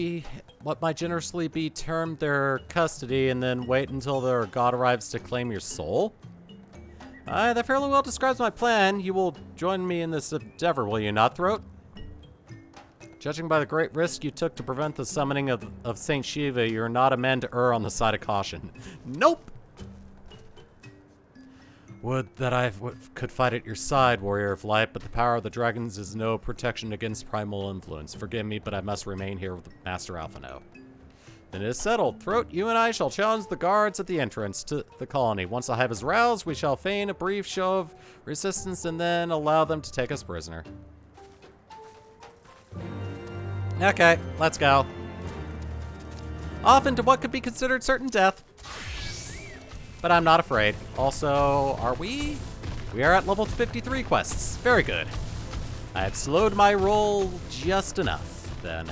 generously be termed their custody, and then wait until their god arrives to claim your soul? That fairly well describes my plan. You will join me in this endeavor, will you not, Throat? Judging by the great risk you took to prevent the summoning of Saint Shiva, you're not a man to err on the side of caution. Nope! Would that I could fight at your side, warrior of light, but the power of the dragons is no protection against primal influence. Forgive me, but I must remain here with Master Alphino. Then it is settled. Throat, you and I shall challenge the guards at the entrance to the colony. Once the hive is roused, we shall feign a brief show of resistance and then allow them to take us prisoner. Okay, let's go. Off into what could be considered certain death. But I'm not afraid. Also, are we? We are at level 53 quests. Very good. I have slowed my roll just enough, then.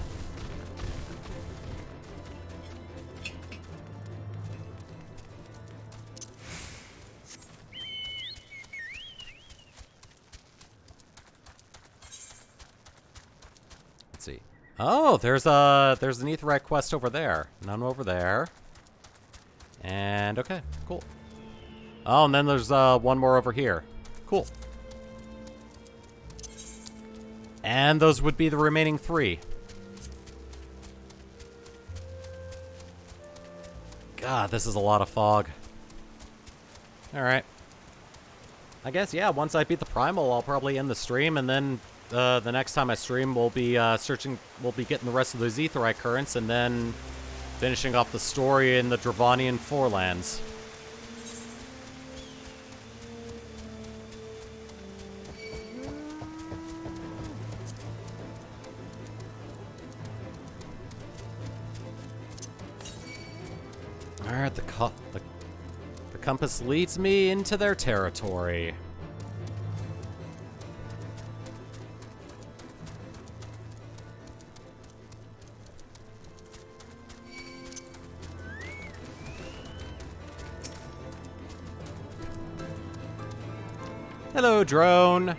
Let's see. Oh, there's an Aetheryte quest over there. None over there. And okay, cool. Oh, and then there's one more over here. Cool. And those would be the remaining 3. God, this is a lot of fog. Alright. I guess, yeah, once I beat the Primal, I'll probably end the stream, and then the next time I stream, we'll be we'll be getting the rest of those Aetheryte currents, and then finishing off the story in the Dravanian Forelands. Alright, the compass leads me into their territory. Hello, drone.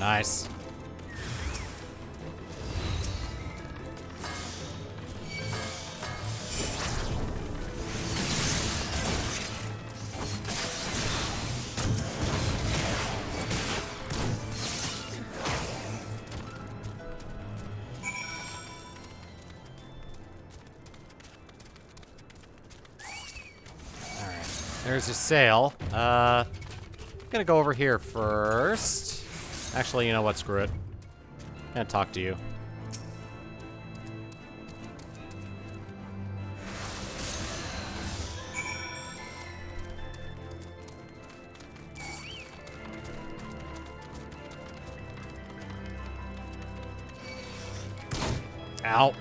Nice. There's a sail. I'm gonna go over here first. Actually, you know what? Screw it. I'm gonna talk to you. Ow.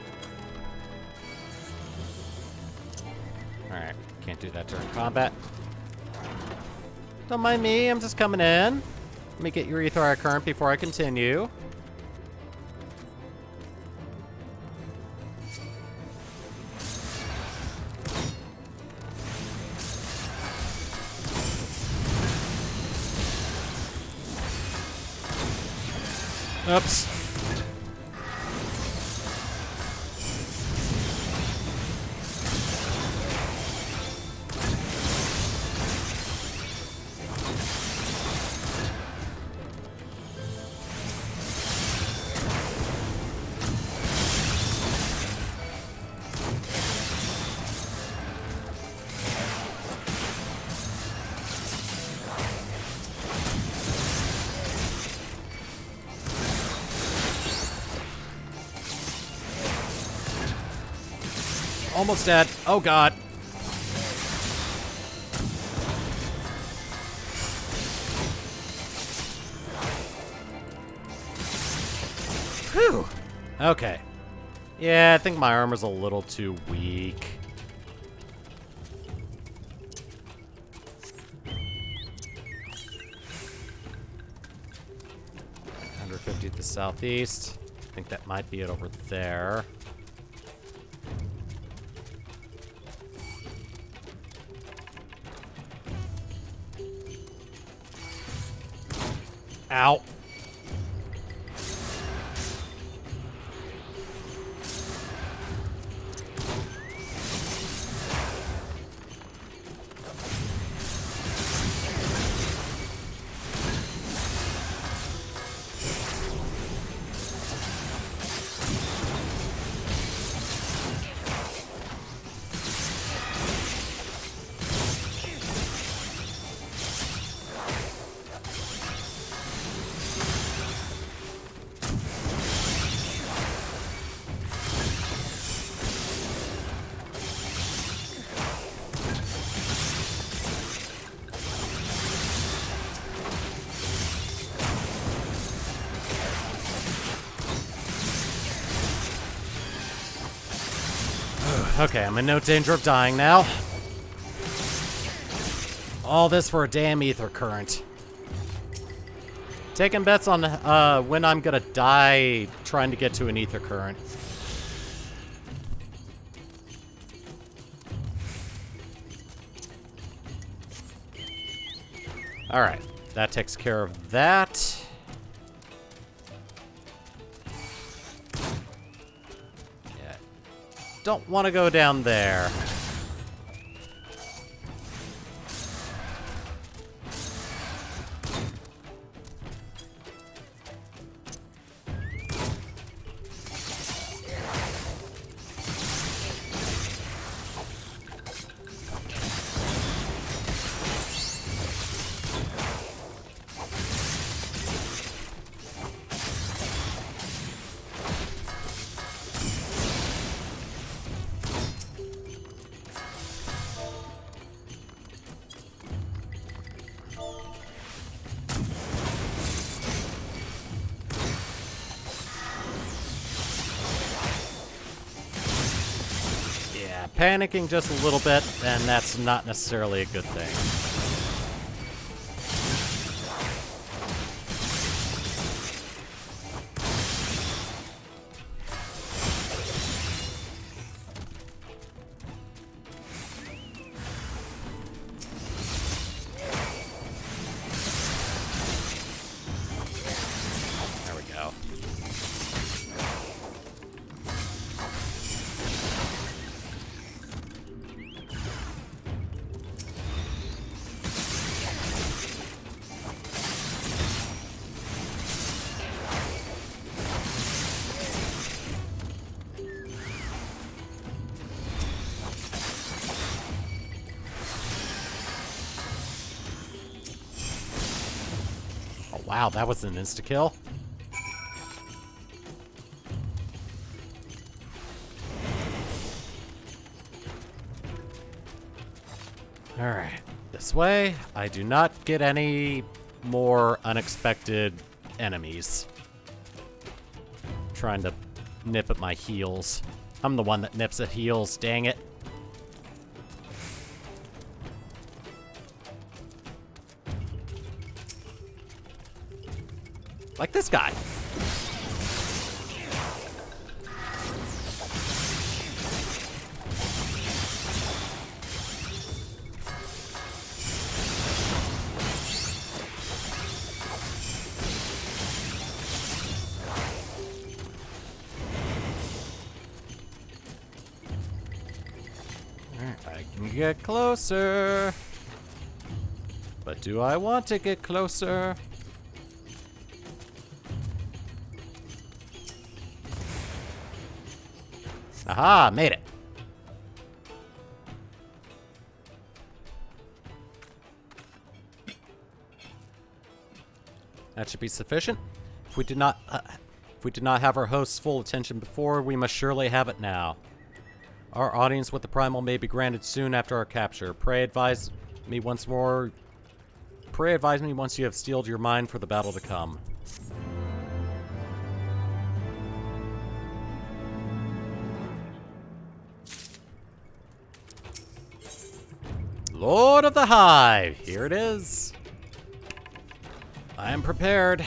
Alright, can't do that during combat. Don't mind me, I'm just coming in. Let me get your Aetheryte current before I continue. Oops. Almost dead. Oh, God. Whew. Okay. Yeah, I think my armor's a little too weak. $150 to the southeast. I think that might be it over there. Ow. Okay, I'm in no danger of dying now. All this for a damn ether current. Taking bets on when I'm gonna die trying to get to an ether current. Alright, that takes care of that. Yeah. Don't want to go down there. Panicking just a little bit, and that's not necessarily a good thing. There we go. Wow, that was an insta-kill. Alright, this way. I do not get any more unexpected enemies. Trying to nip at my heels. I'm the one that nips at heels, dang it. Like this guy. Alright, I can get closer. But do I want to get closer? Aha, made it. That should be sufficient. If we did not have our host's full attention before, we must surely have it now. Our audience with the Primal may be granted soon after our capture. Pray advise me once you have steeled your mind for the battle to come. Lord of the Hive, here it is. I am prepared.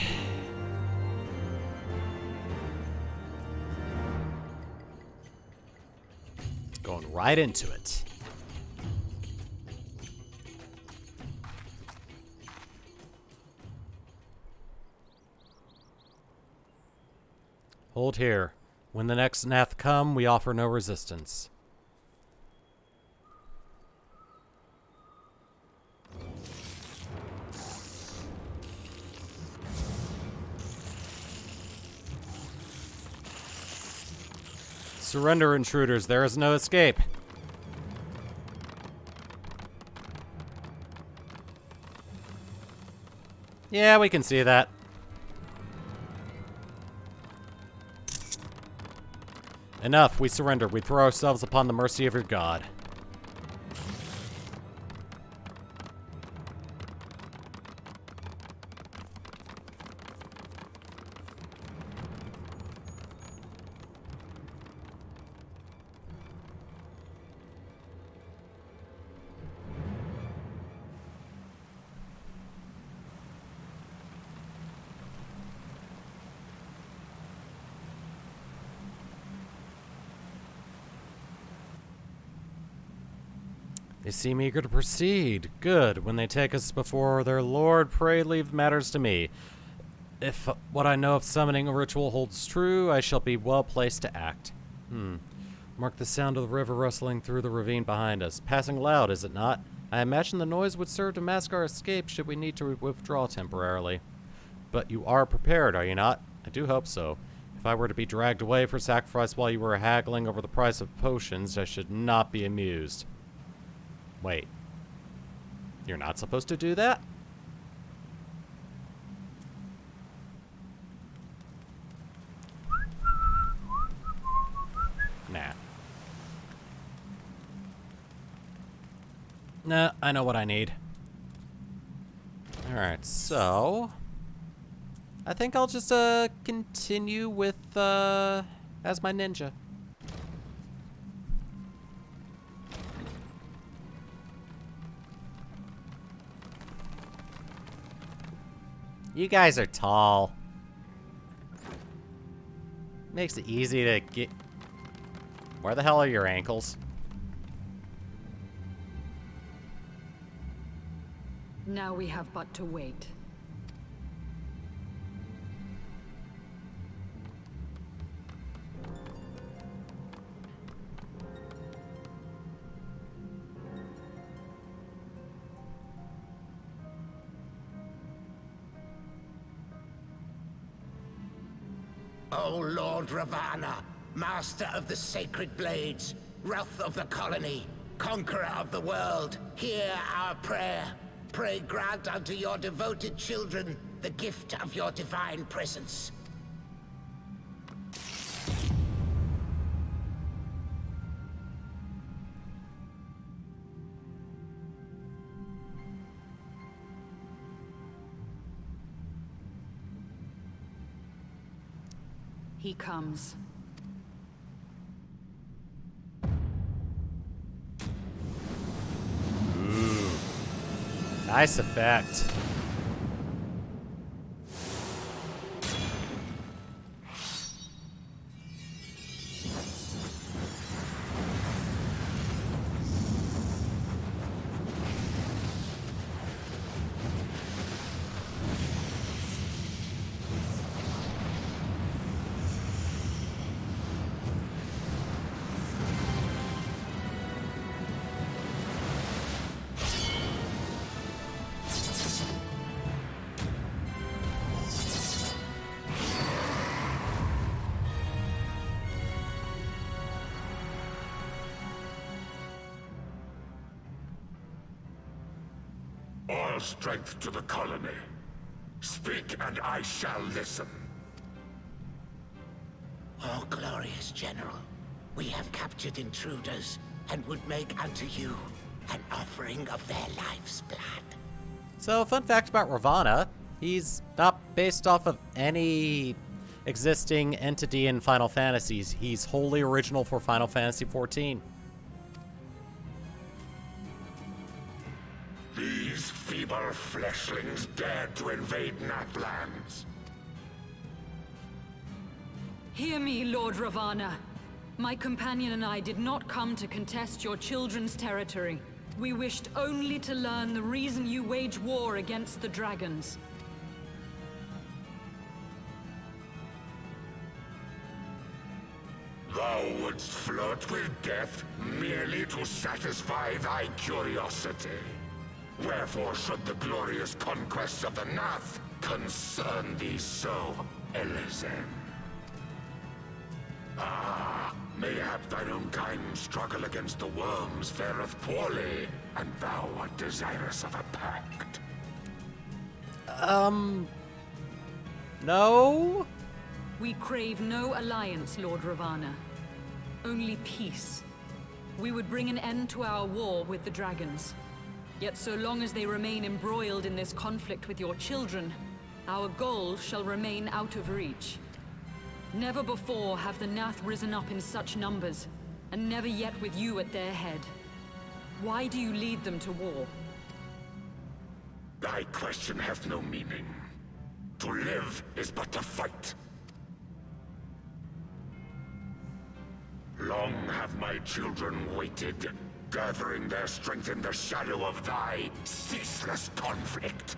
Going right into it. Hold here. When the next Nath come, we offer no resistance. Surrender, intruders. There is no escape. Yeah, we can see that. Enough. We surrender. We throw ourselves upon the mercy of your god. They seem eager to proceed. Good. When they take us before their lord, pray leave matters to me. If what I know of summoning a ritual holds true, I shall be well placed to act. Mark the sound of the river rustling through the ravine behind us. Passing loud, is it not? I imagine the noise would serve to mask our escape should we need to withdraw temporarily. But you are prepared, are you not? I do hope so. If I were to be dragged away for sacrifice while you were haggling over the price of potions, I should not be amused. Wait. You're not supposed to do that? Nah. Nah, I know what I need. Alright, so... I think I'll just, continue with, as my ninja. You guys are tall. Makes it easy to get... Where the hell are your ankles? Now we have but to wait. O Lord Ravana, master of the sacred blades, wrath of the colony, conqueror of the world, hear our prayer. Pray grant unto your devoted children the gift of your divine presence. He comes. Ooh. Nice effect. All strength to the colony. Speak and I shall listen. Oh, glorious General. We have captured intruders and would make unto you an offering of their life's blood. So, fun fact about Ravana, he's not based off of any existing entity in Final Fantasies. He's wholly original for Final Fantasy XIV. These feeble fleshlings dared to invade Natlands. Hear me, Lord Ravana. My companion and I did not come to contest your children's territory. We wished only to learn the reason you wage war against the dragons. Thou wouldst flirt with death merely to satisfy thy curiosity. Wherefore should the glorious conquests of the Nath concern thee so, Elezen? Ah, mayhap thine own kind struggle against the worms fareth poorly, and thou art desirous of a pact. No? We crave no alliance, Lord Ravana. Only peace. We would bring an end to our war with the dragons. Yet so long as they remain embroiled in this conflict with your children, our goal shall remain out of reach. Never before have the Nath risen up in such numbers, and never yet with you at their head. Why do you lead them to war? Thy question hath no meaning. To live is but to fight. Long have my children waited, gathering their strength in the shadow of thy ceaseless conflict.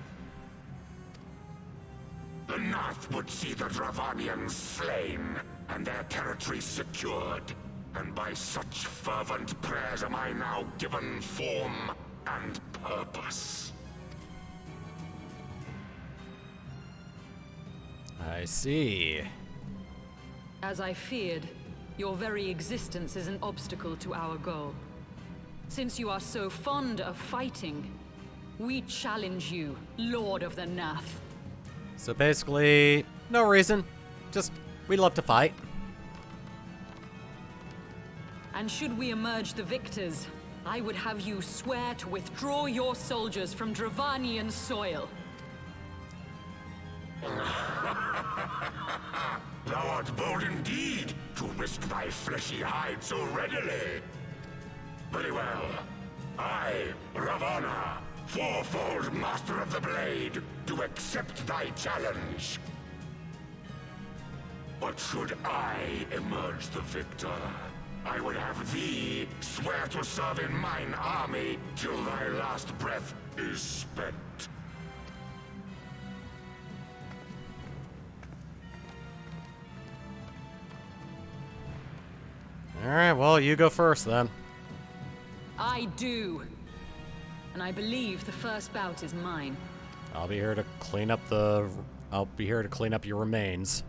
The Nath would see the Dravanians slain, and their territory secured. And by such fervent prayers am I now given form and purpose. I see. As I feared, your very existence is an obstacle to our goal. Since you are so fond of fighting, we challenge you, Lord of the Nath. So basically, no reason. Just, we love to fight. And should we emerge the victors, I would have you swear to withdraw your soldiers from Dravanian soil. Thou art bold indeed to risk thy fleshy hide so readily. Very well. I, Ravana, fourfold master of the blade, do accept thy challenge. But should I emerge the victor, I would have thee swear to serve in mine army till thy last breath is spent. Alright, well, you go first then. I do. And I believe the first bout is mine. I'll be here to clean up your remains.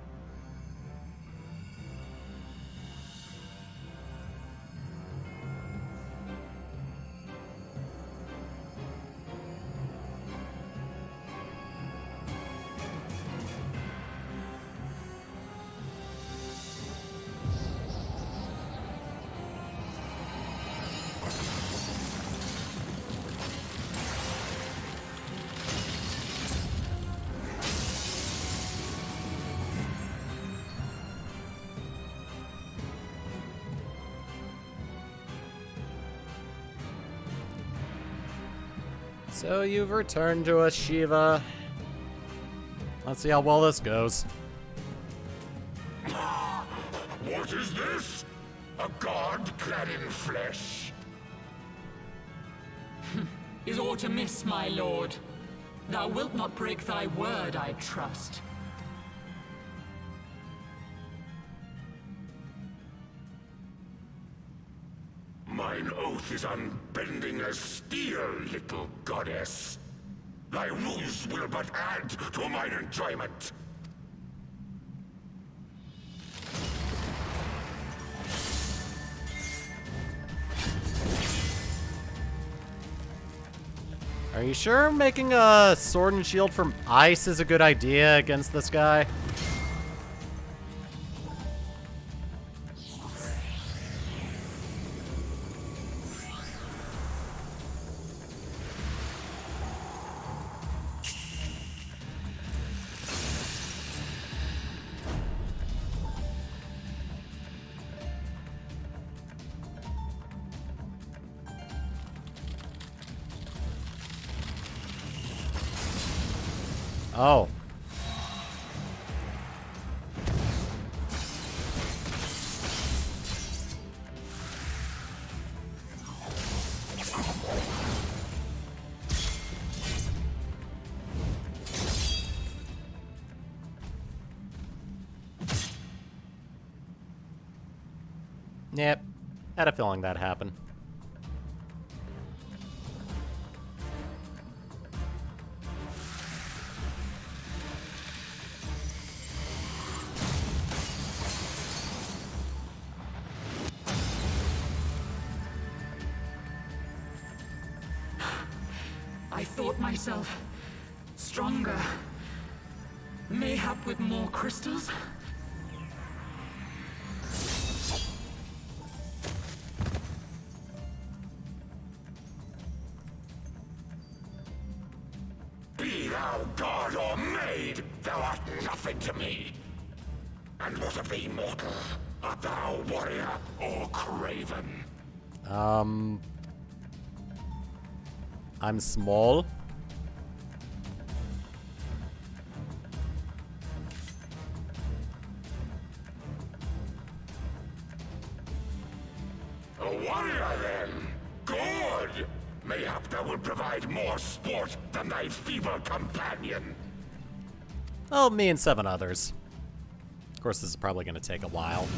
So you've returned to us, Shiva. Let's see how well this goes. What is this? A god clad in flesh? Is aught amiss, my lord? Thou wilt not break thy word, I trust. Mine oath is unbending as steel, little goddess. Thy ruse will but add to mine enjoyment. Are you sure making a sword and shield from ice is a good idea against this guy? Oh. Yep. Had a feeling that happened. I thought myself stronger. Mayhap with more crystals? Be thou god or maid, thou art nothing to me. And what of thee, mortal? Art thou warrior or craven? I'm small. A warrior, then? Good! Mayhap thou will provide more sport than thy feeble companion. Oh, me and 7 others. Of course, this is probably going to take a while.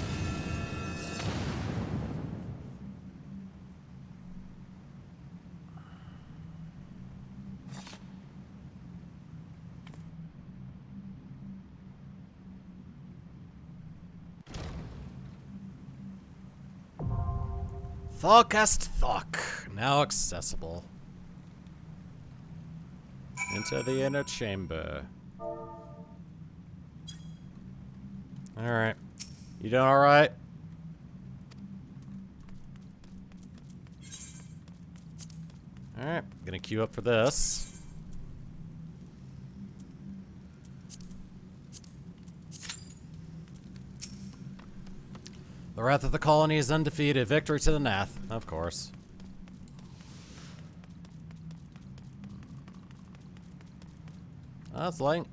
Thawcast Thawk, now accessible. Into the inner chamber. Alright. You doing alright? Alright, gonna queue up for this. The wrath of the colony is undefeated. Victory to the Nath, of course.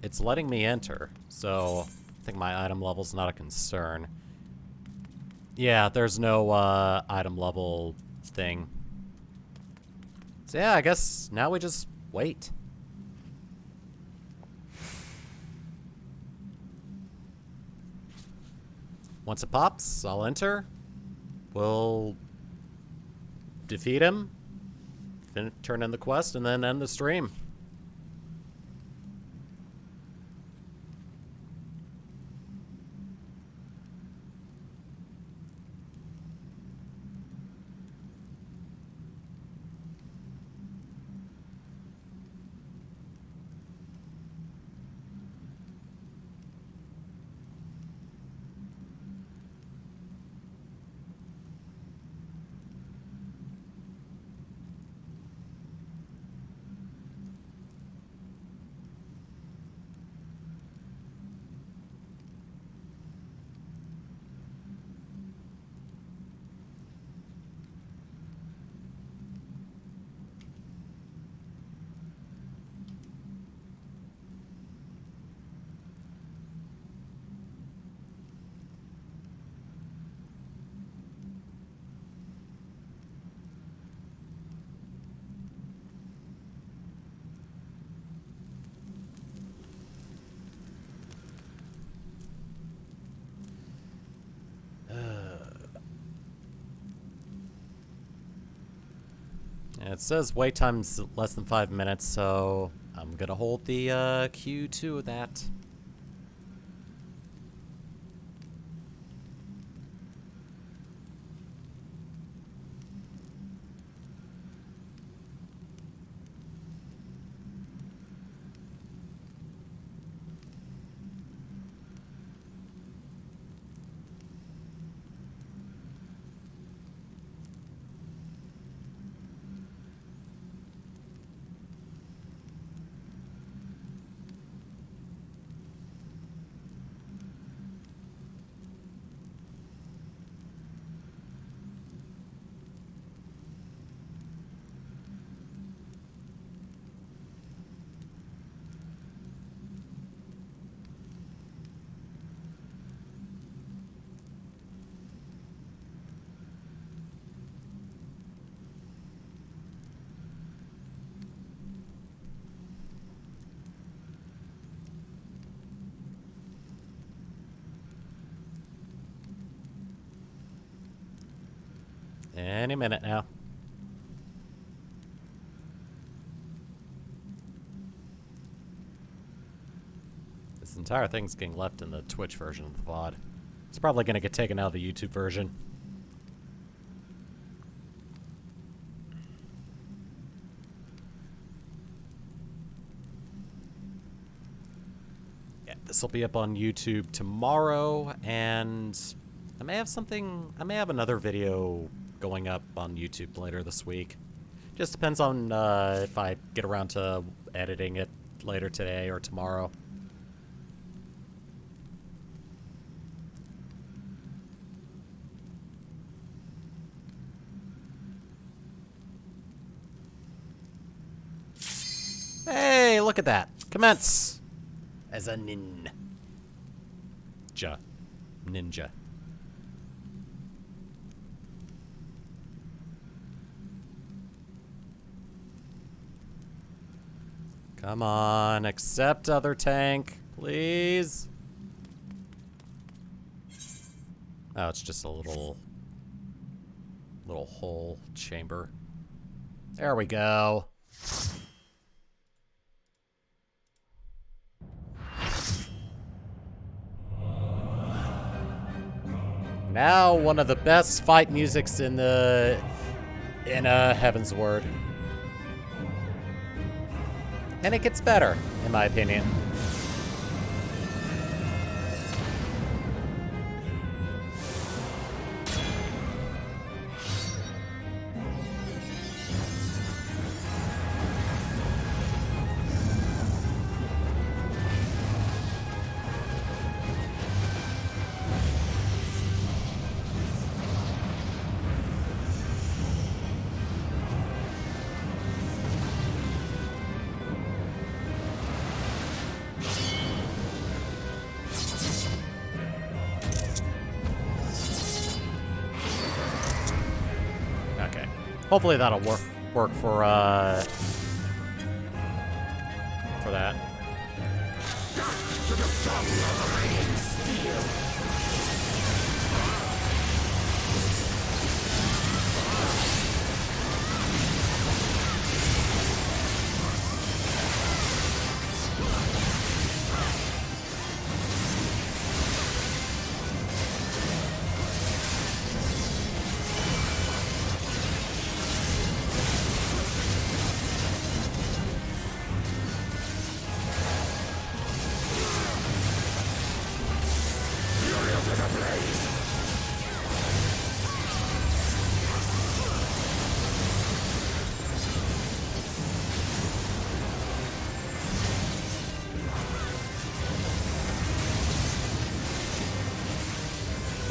It's letting me enter, so I think my item level's not a concern. Yeah, there's no item level thing. So yeah, I guess now we just wait. Once it pops, I'll enter. We'll defeat him, turn in the quest, and then end the stream. It says wait time's less than 5 minutes, so I'm gonna hold the queue to that. Any minute now. This entire thing's getting left in the Twitch version of the VOD. It's probably going to get taken out of the YouTube version. Yeah, this will be up on YouTube tomorrow, and I may have another video going up on YouTube later this week. Just depends on if I get around to editing it later today or tomorrow. Hey, look at that. Commence as a ninja. Ninja. Come on, accept other tank, please. Oh, it's just a little hole chamber. There we go. Now one of the best fight musics in Heaven's Word. And it gets better, in my opinion. Hopefully that'll work for that.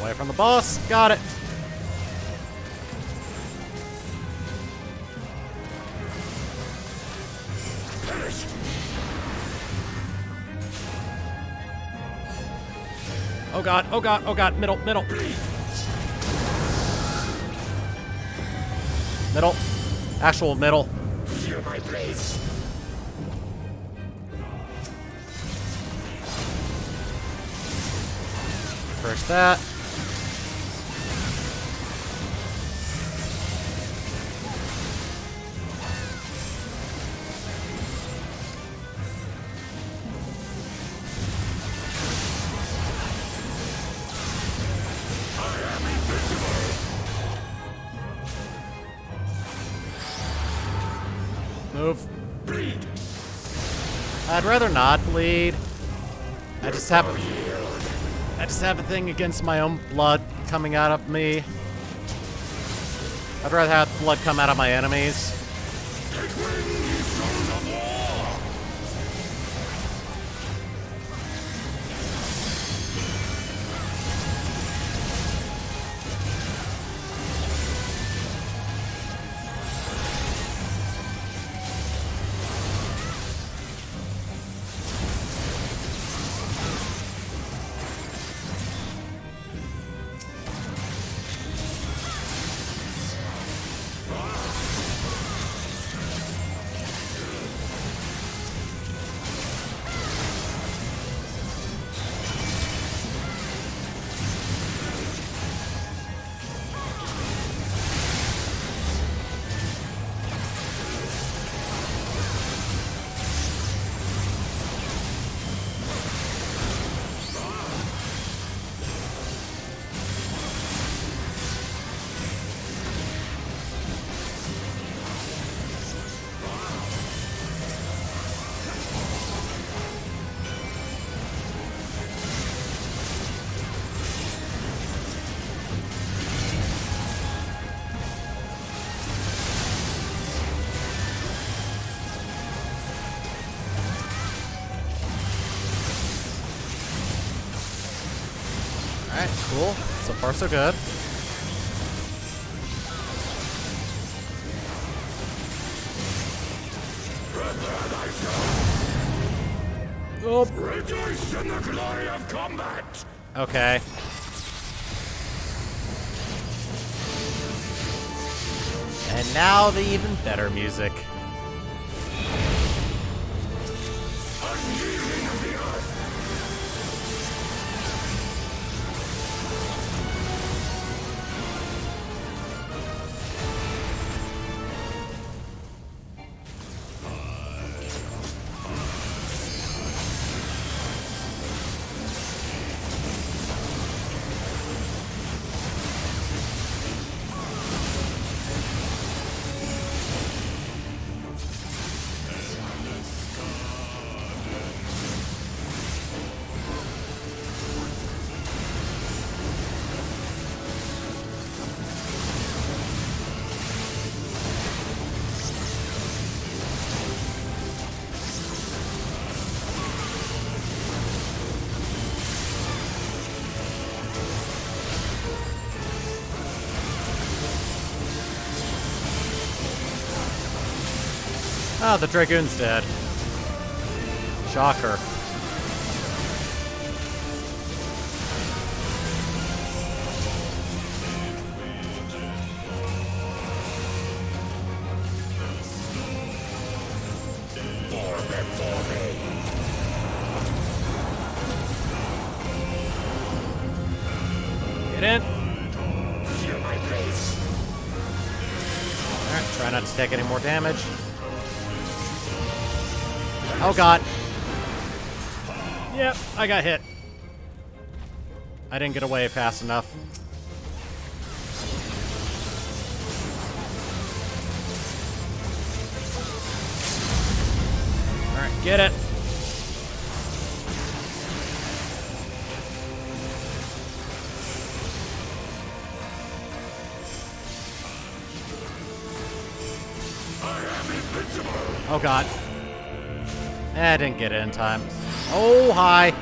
Away from the boss. Got it. Oh god, oh god, oh god, middle. Middle. Actual middle. Feel my blades. First that. Move. Bleed. I'd rather not bleed. I just have a thing against my own blood coming out of me. I'd rather have blood come out of my enemies. Take wings, sons of war. Alright, cool. So far, so good. Oh. Rejoice in the glory of combat! Okay. And now the even better music. Unyielding of the earth! Ah, the Dragoon's dead. Shocker. Get in. Feel my place. Alright, try not to take any more damage. Oh god. Yep, I got hit. I didn't get away fast enough. Alright, get it. Oh god. I didn't get it in time. Oh, hi.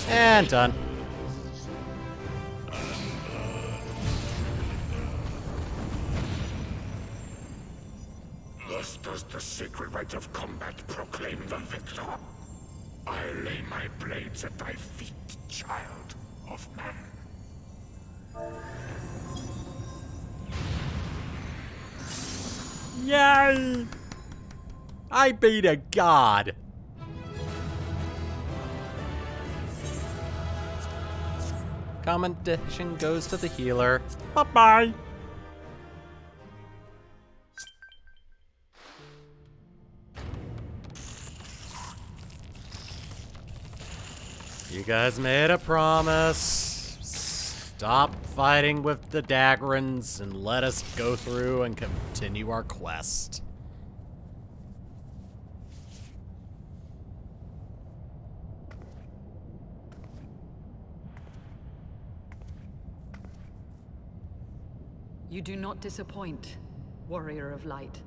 And done. Thus does the sacred rite of combat proclaim the victor. I lay my blades at thy feet, child of man. Yay! I beat a god. Commendation goes to the healer. Bye-bye. You guys made a promise. Stop fighting with the Dagrans and let us go through and continue our quest. You do not disappoint, warrior of light.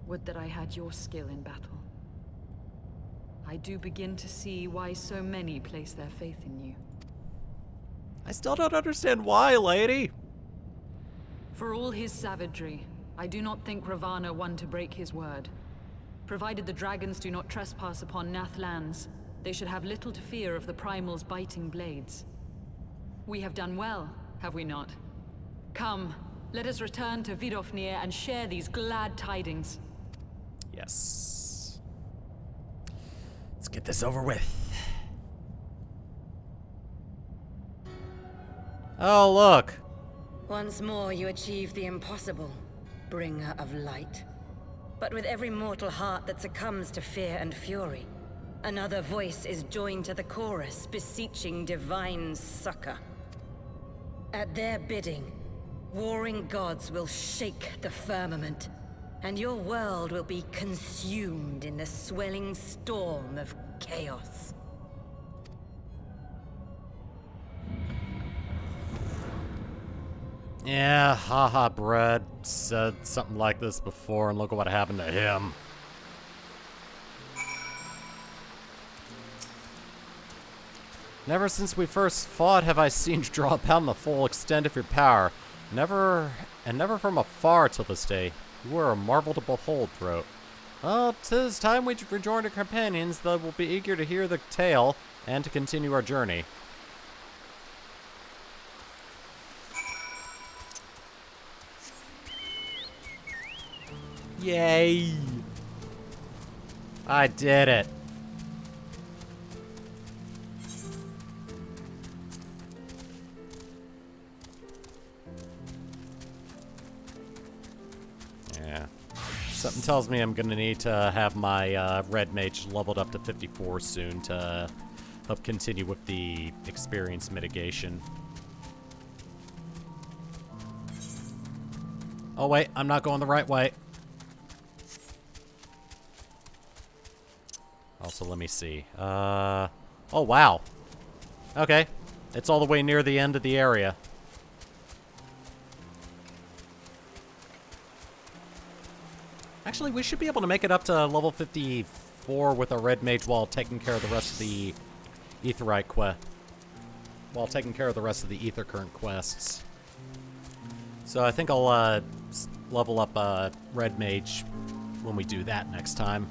Would that I had your skill in battle. I do begin to see why so many place their faith in you. I still don't understand why, lady. For all his savagery, I do not think Ravana one to break his word. Provided the dragons do not trespass upon Nath lands, they should have little to fear of the Primal's biting blades. We have done well, have we not? Come, let us return to Vidofnir and share these glad tidings. Yes. Let's get this over with. Oh, look. Once more you achieve the impossible, bringer of light. But with every mortal heart that succumbs to fear and fury, another voice is joined to the chorus, beseeching divine succor. At their bidding, warring gods will shake the firmament, and your world will be consumed in the swelling storm of chaos. Yeah, haha, Brad said something like this before, and look what happened to him. Never since we first fought have I seen you draw upon the full extent of your power. Never from afar till this day. You were a marvel to behold, Throat. Well, 'tis time we rejoin our companions, that will be eager to hear the tale and to continue our journey. Yay! I did it. Yeah. Something tells me I'm gonna need to have my red mage leveled up to 54 soon to help continue with the experience mitigation. Oh wait, I'm not going the right way. Also, let me see. Oh wow. Okay. It's all the way near the end of the area. Actually, we should be able to make it up to level 54 with a red mage while taking care of the rest of the Aetheryte quest. While taking care of the rest of the Ether current quests. So I think I'll level up red mage when we do that next time.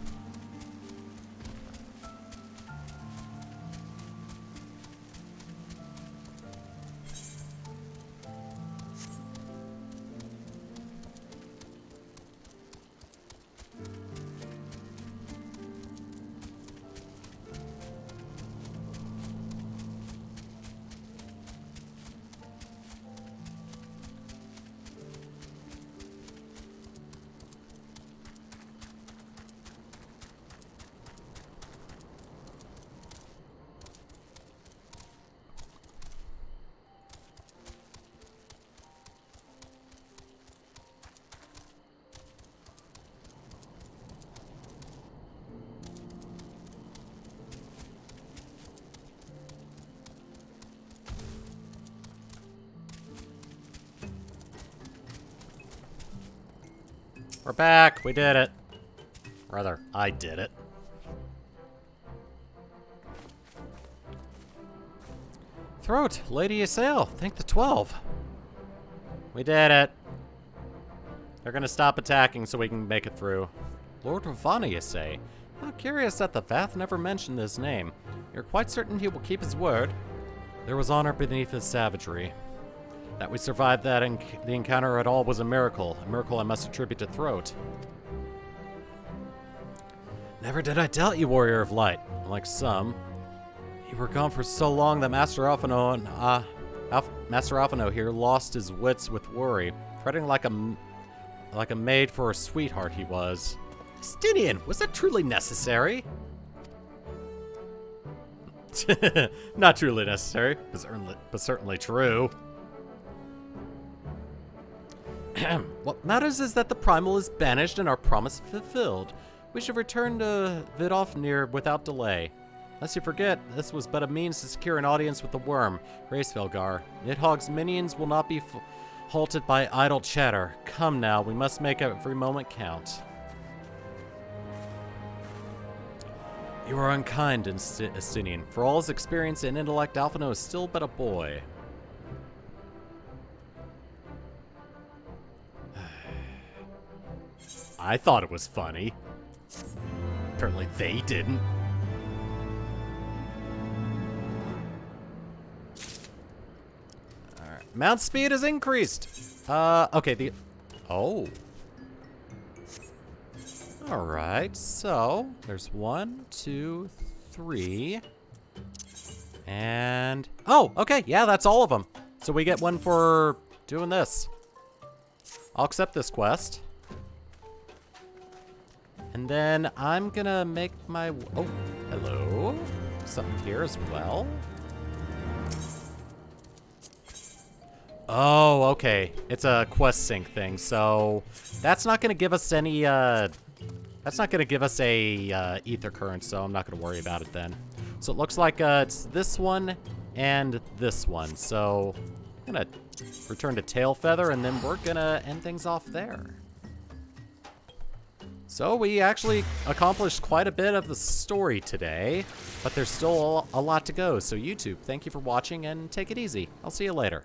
We're back. We did it. Rather, I did it. Throat, Lady Iceheart, thank the 12. We did it. They're gonna stop attacking so we can make it through. Lord Dravanian, you say? How curious that the Vath never mentioned his name. You're quite certain he will keep his word? There was honor beneath his savagery. That we survived the encounter at all was a miracle I must attribute to Throat. Never did I doubt you, Warrior of Light. Like some, you were gone for so long that Master Alphino here lost his wits with worry, fretting like a maid for a sweetheart he was. Stinian, was that truly necessary? Not truly necessary, but certainly true. What matters is that the primal is banished and our promise fulfilled. We should return to Vidofnir without delay. Lest you forget, this was but a means to secure an audience with the worm, Racevelgar. Nidhogg's minions will not be halted by idle chatter. Come now, we must make every moment count. You are unkind, Estinian. For all his experience and intellect, Alphino is still but a boy. I thought it was funny. Apparently they didn't. Alright. Mount speed is increased. Okay, oh. Alright, so there's 1, 2, 3. And oh, okay, yeah, that's all of them. So we get one for doing this. I'll accept this quest. And then I'm gonna make my... Oh, hello. Something here as well. Oh, okay. It's a quest sync thing, so that's not gonna give us any, that's not gonna give us a, ether current, so I'm not gonna worry about it then. So it looks like, it's this one and this one, so gonna return to Tailfeather, and then we're gonna end things off there. So we actually accomplished quite a bit of the story today, but there's still a lot to go. So YouTube, thank you for watching, and take it easy. I'll see you later.